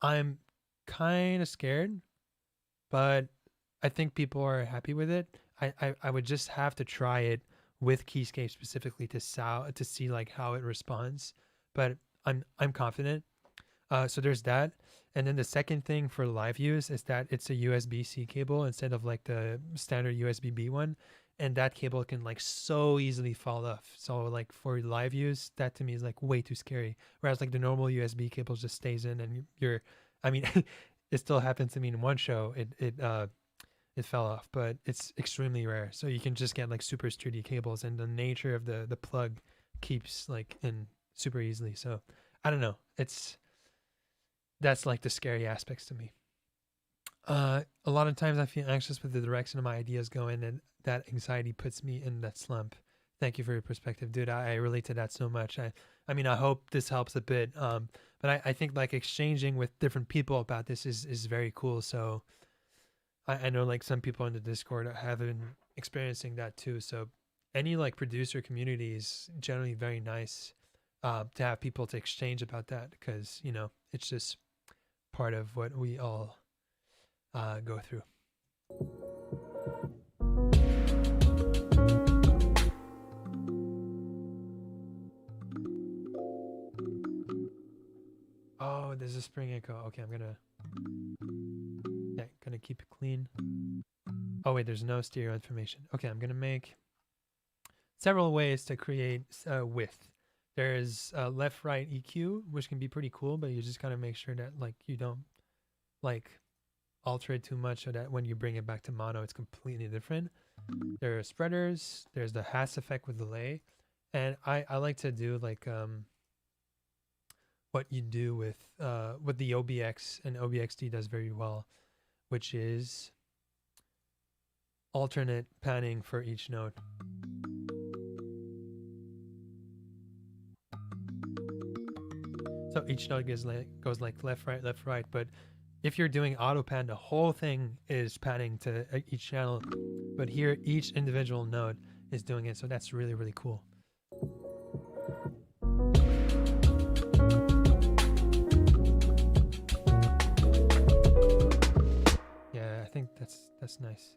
I'm kind of scared, but I think people are happy with it. I would just have to try it with Keyscape specifically to see like how it responds. But I'm confident. So there's that. And then the second thing for live use is that it's a USB-C cable instead of like the standard USB-B one. And that cable can like so easily fall off. So like for live use, that to me is like way too scary. Whereas like the normal USB cable just stays in and I mean, it still happened to me in one show. It fell off, but it's extremely rare. So you can just get like super sturdy cables, and the nature of the plug keeps like in super easily. So I don't know. That's like the scary aspects to me. A lot of times I feel anxious with the direction of my ideas going, and that anxiety puts me in that slump. Thank you for your perspective, dude. I relate to that so much. I mean, I hope this helps a bit. But I think like exchanging with different people about this is very cool. So I know like some people in the Discord have been experiencing that too. So any like producer community is generally very nice to have people to exchange about that, because it's just part of what we all go through. Oh, there's a spring echo. Okay, I'm gonna keep it clean. Oh wait, there's no stereo information. Okay, I'm gonna make several ways to create width. There's left-right EQ, which can be pretty cool, but you just gotta make sure that like you don't like alter it too much so that when you bring it back to mono, it's completely different. There are spreaders. There's the Hass effect with delay, and I like to do like what you do with what the OBX and OBXD does very well, which is alternate panning for each note. So each note goes like left, right. But if you're doing auto pan, the whole thing is panning to each channel. But here, each individual note is doing it. So that's really, really cool. Yeah, I think that's nice.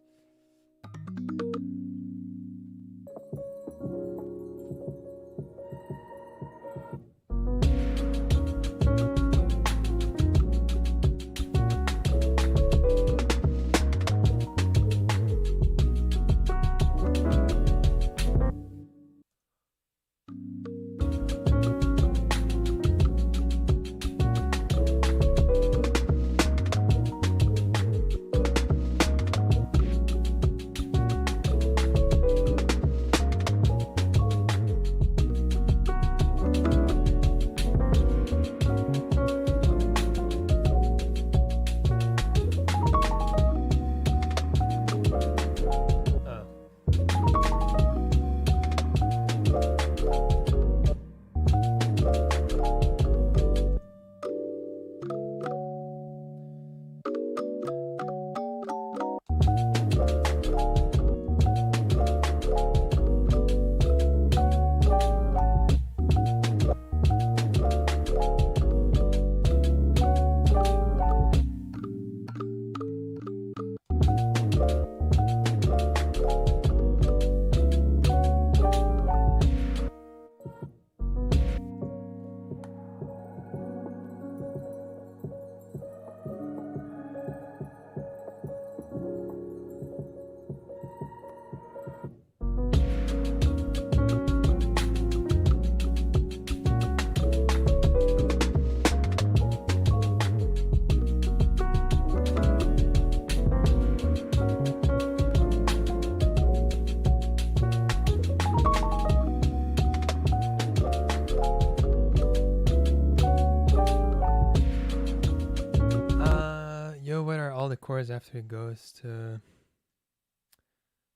Chords after it goes to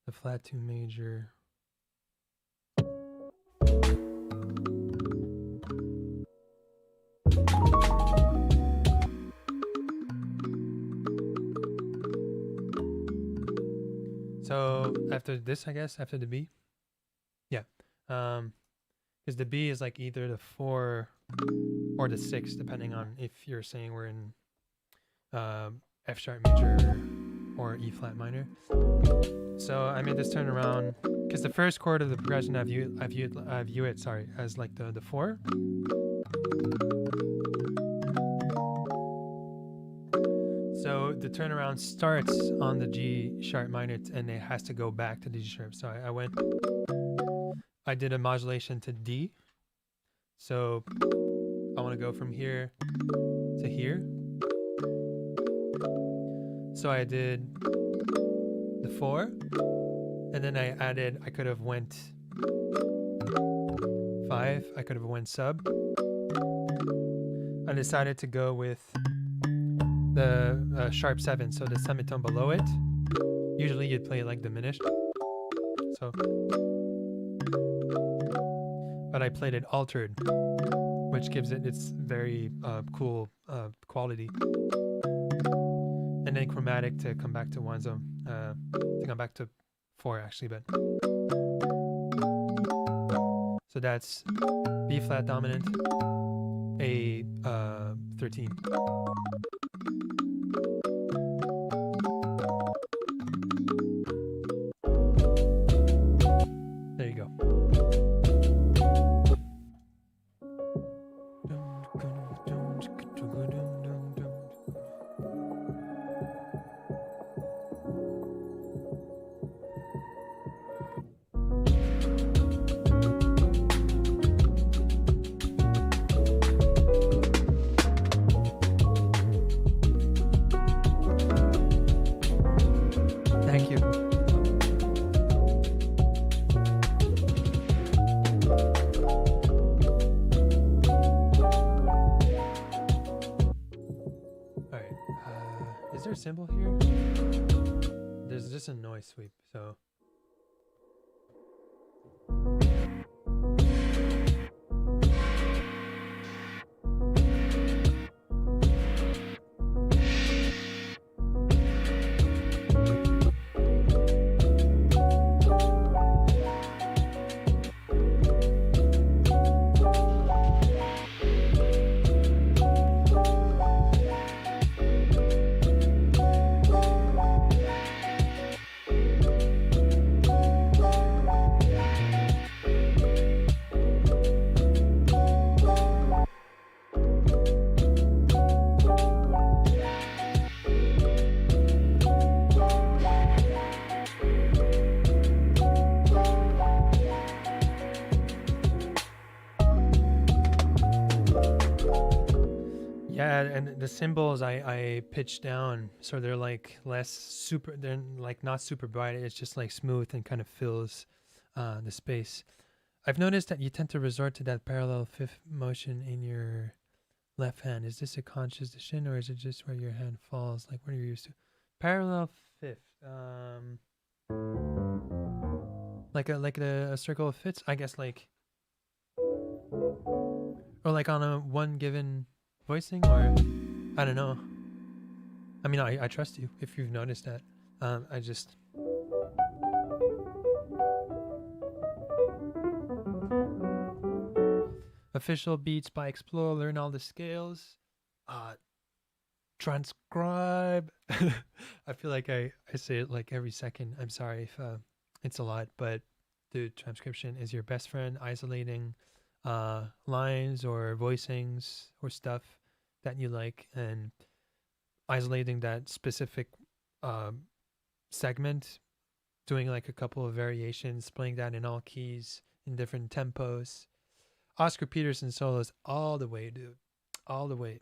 the flat 2 major. So after this, I guess, after the B, yeah, because the B is like either the 4 or the 6, depending on if you're saying we're in F sharp major or E flat minor. So I made this turn around because the first chord of the progression I view it as like the 4. So the turnaround starts on the G sharp minor and it has to go back to the G sharp. So I did a modulation to D. So I want to go from here to here. So I did the 4, and then I could have went 5, I could have went sub. I decided to go with the sharp 7, so the semitone below it. Usually you'd play like diminished. So, but I played it altered, which gives it its very cool quality. And then chromatic to come back to 1, so to come back to 4 actually, but so that's B flat dominant, A 13. There you go. Thank you. Alright, is there a symbol here? There's just a noise sweep, so... Yeah, and the cymbals I pitch down so they're like less super. They're like not super bright. It's just like smooth and kind of fills the space. I've noticed that you tend to resort to that parallel fifth motion in your left hand. Is this a conscious decision or is it just where your hand falls? Like what are you used to? Parallel fifth. Like a circle of fifths. I guess like, or like on a one given voicing, or I don't know. I mean, I trust you if you've noticed that. I just. Official beats by Explore. Learn all the scales. Transcribe. I feel like I say it like every second. I'm sorry if it's a lot, but the transcription is your best friend, isolating lines or voicings or stuff that you like and isolating that specific segment, doing like a couple of variations, playing that in all keys in different tempos. Oscar Peterson solos all the way, dude. All the way.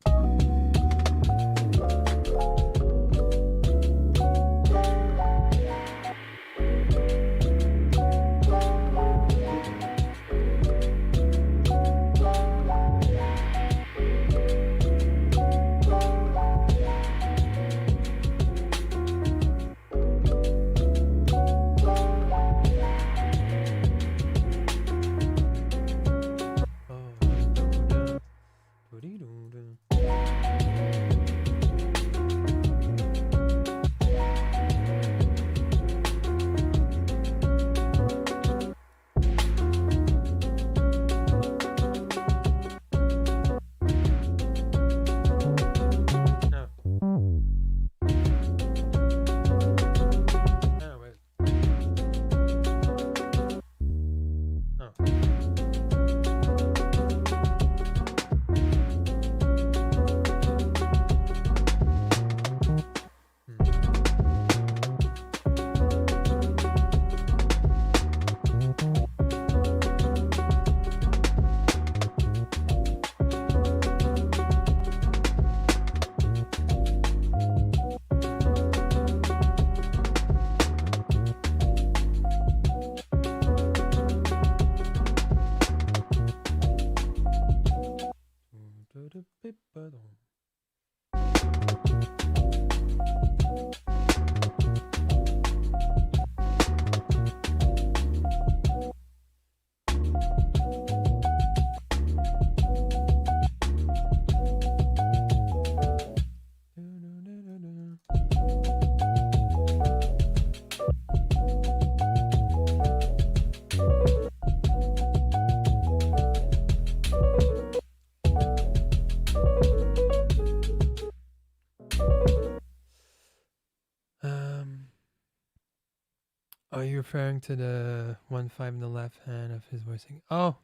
Are you referring to the 1/5 in the left hand of his voicing? Oh,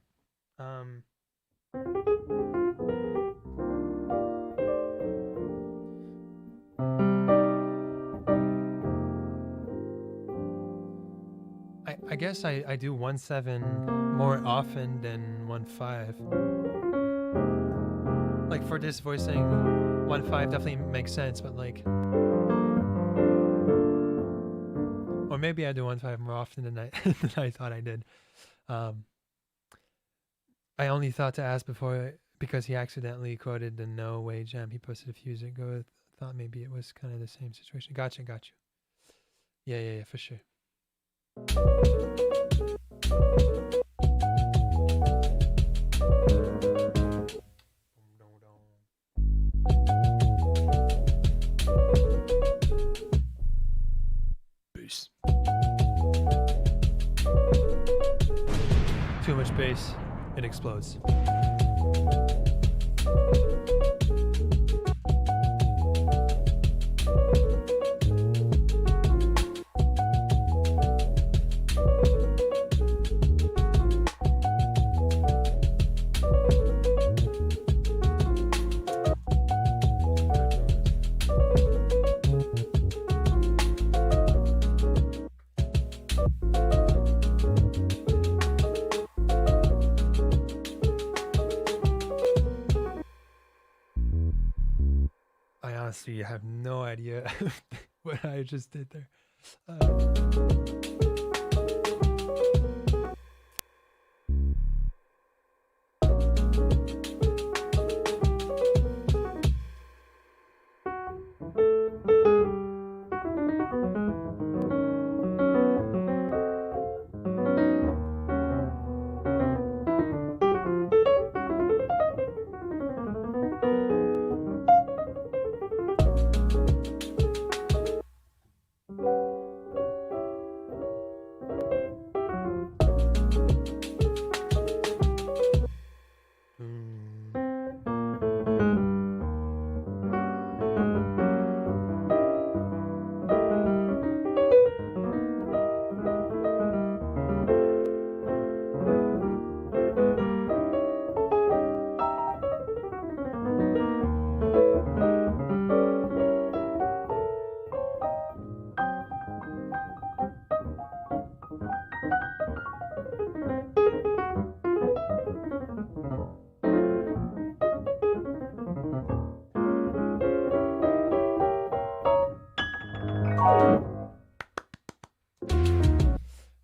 I guess I do 1/7 more often than 1/5. Like for this voicing, 1/5 definitely makes sense, but like. Or maybe I do 1/5 more often than than I thought I did. I only thought to ask before because he accidentally quoted the No Way Jam he posted a few years ago. Thought maybe it was kind of the same situation. Gotcha. Yeah, for sure. Bass. Too much bass, it explodes. honestly have no idea what I just did there.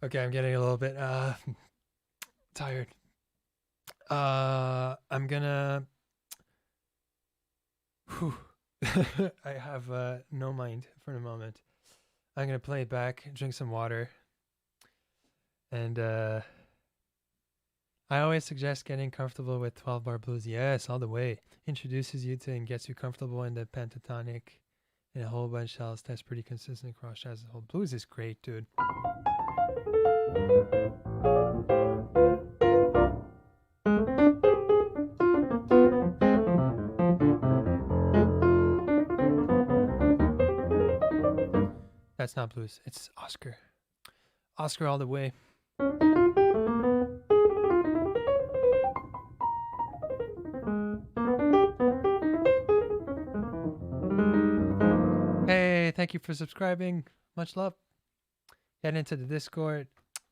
Okay, I'm getting a little bit tired. I'm gonna. I have no mind for the moment. I'm gonna play it back, drink some water, and I always suggest getting comfortable with 12-bar blues. Yes, all the way. Introduces you to and gets you comfortable in the pentatonic and a whole bunch else. That's pretty consistent across jazz. The whole blues is great, dude. That's not blues. It's Oscar. Oscar all the way. Hey, thank you for subscribing. Much love. Get into the Discord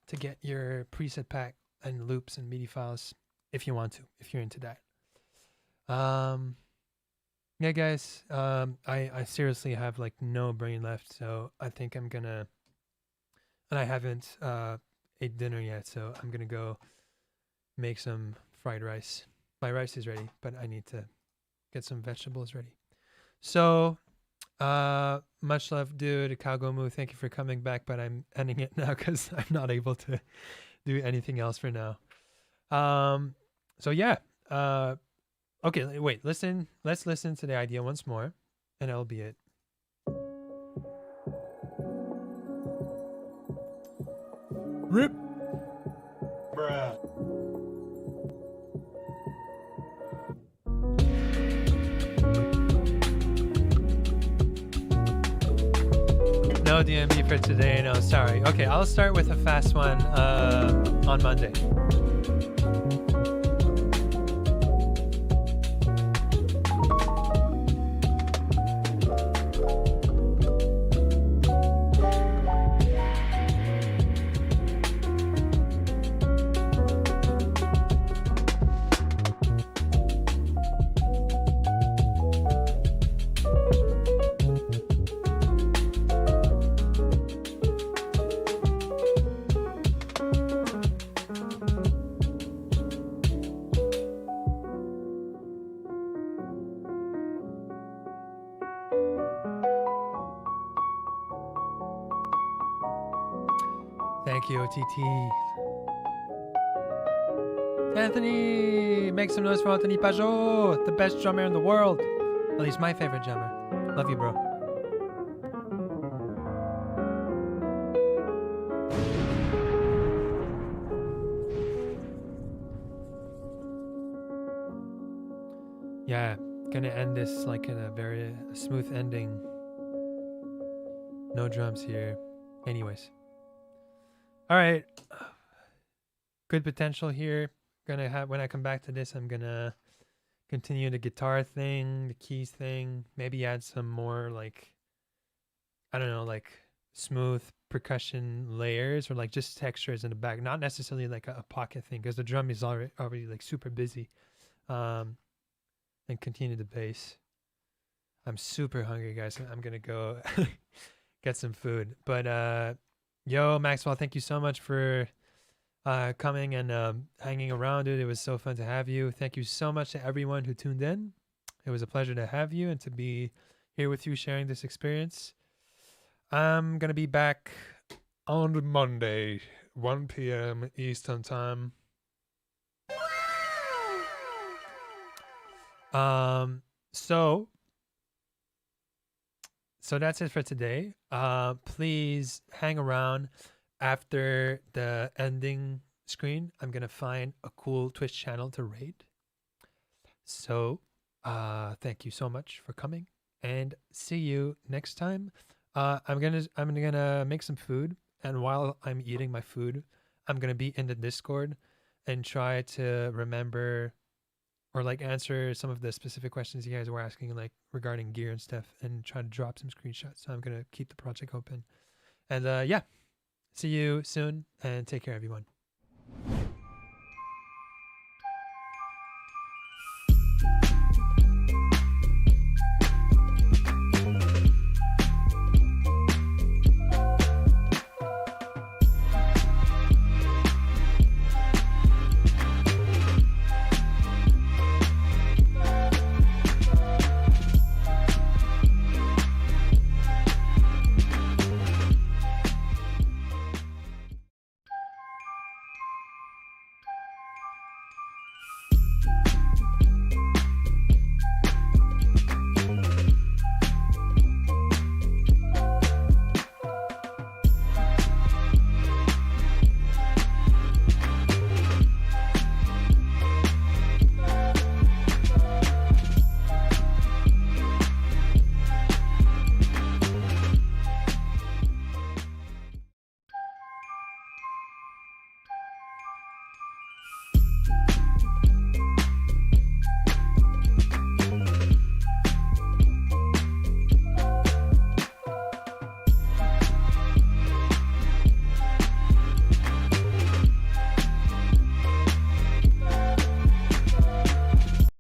to get your preset pack and loops and MIDI files if you want to, if you're into that. Yeah, guys, I seriously have like no brain left, so I think I'm gonna, and I haven't ate dinner yet, so I'm gonna go make some fried rice. My rice is ready, but I need to get some vegetables ready. So, much love, dude. Kagomu, thank you for coming back, but I'm ending it now because I'm not able to do anything else for now. So yeah, okay, wait, listen. Let's listen to the idea once more, and that'll be it. Rip. Bruh. No DMB for today, no, sorry. Okay, I'll start with a fast one on Monday. Thank you, OTT. Anthony! Make some noise for Anthony Pajot, the best drummer in the world. At least my favorite drummer. Love you, bro. Yeah, gonna end this like in a very smooth ending. No drums here. Anyways. All right. Good potential here. Gonna have, when I come back to this, I'm gonna continue the guitar thing, the keys thing, maybe add some more like, I don't know, like smooth percussion layers or like just textures in the back, not necessarily like a pocket thing because the drum is already like super busy. And continue the bass. I'm super hungry, guys. I'm gonna go get some food. But yo, Maxwell, thank you so much for coming and hanging around, dude. It was so fun to have you. Thank you so much to everyone who tuned in. It was a pleasure to have you and to be here with you sharing this experience. I'm gonna be back on Monday, 1 p.m. Eastern time. So that's it for today. Please hang around after the ending screen. I'm gonna find a cool Twitch channel to raid. So, thank you so much for coming, and see you next time. I'm gonna make some food, and while I'm eating my food, I'm gonna be in the Discord and try to remember or like answer some of the specific questions you guys were asking, like regarding gear and stuff, and try to drop some screenshots. So I'm gonna keep the project open, and yeah, see you soon, and take care, everyone.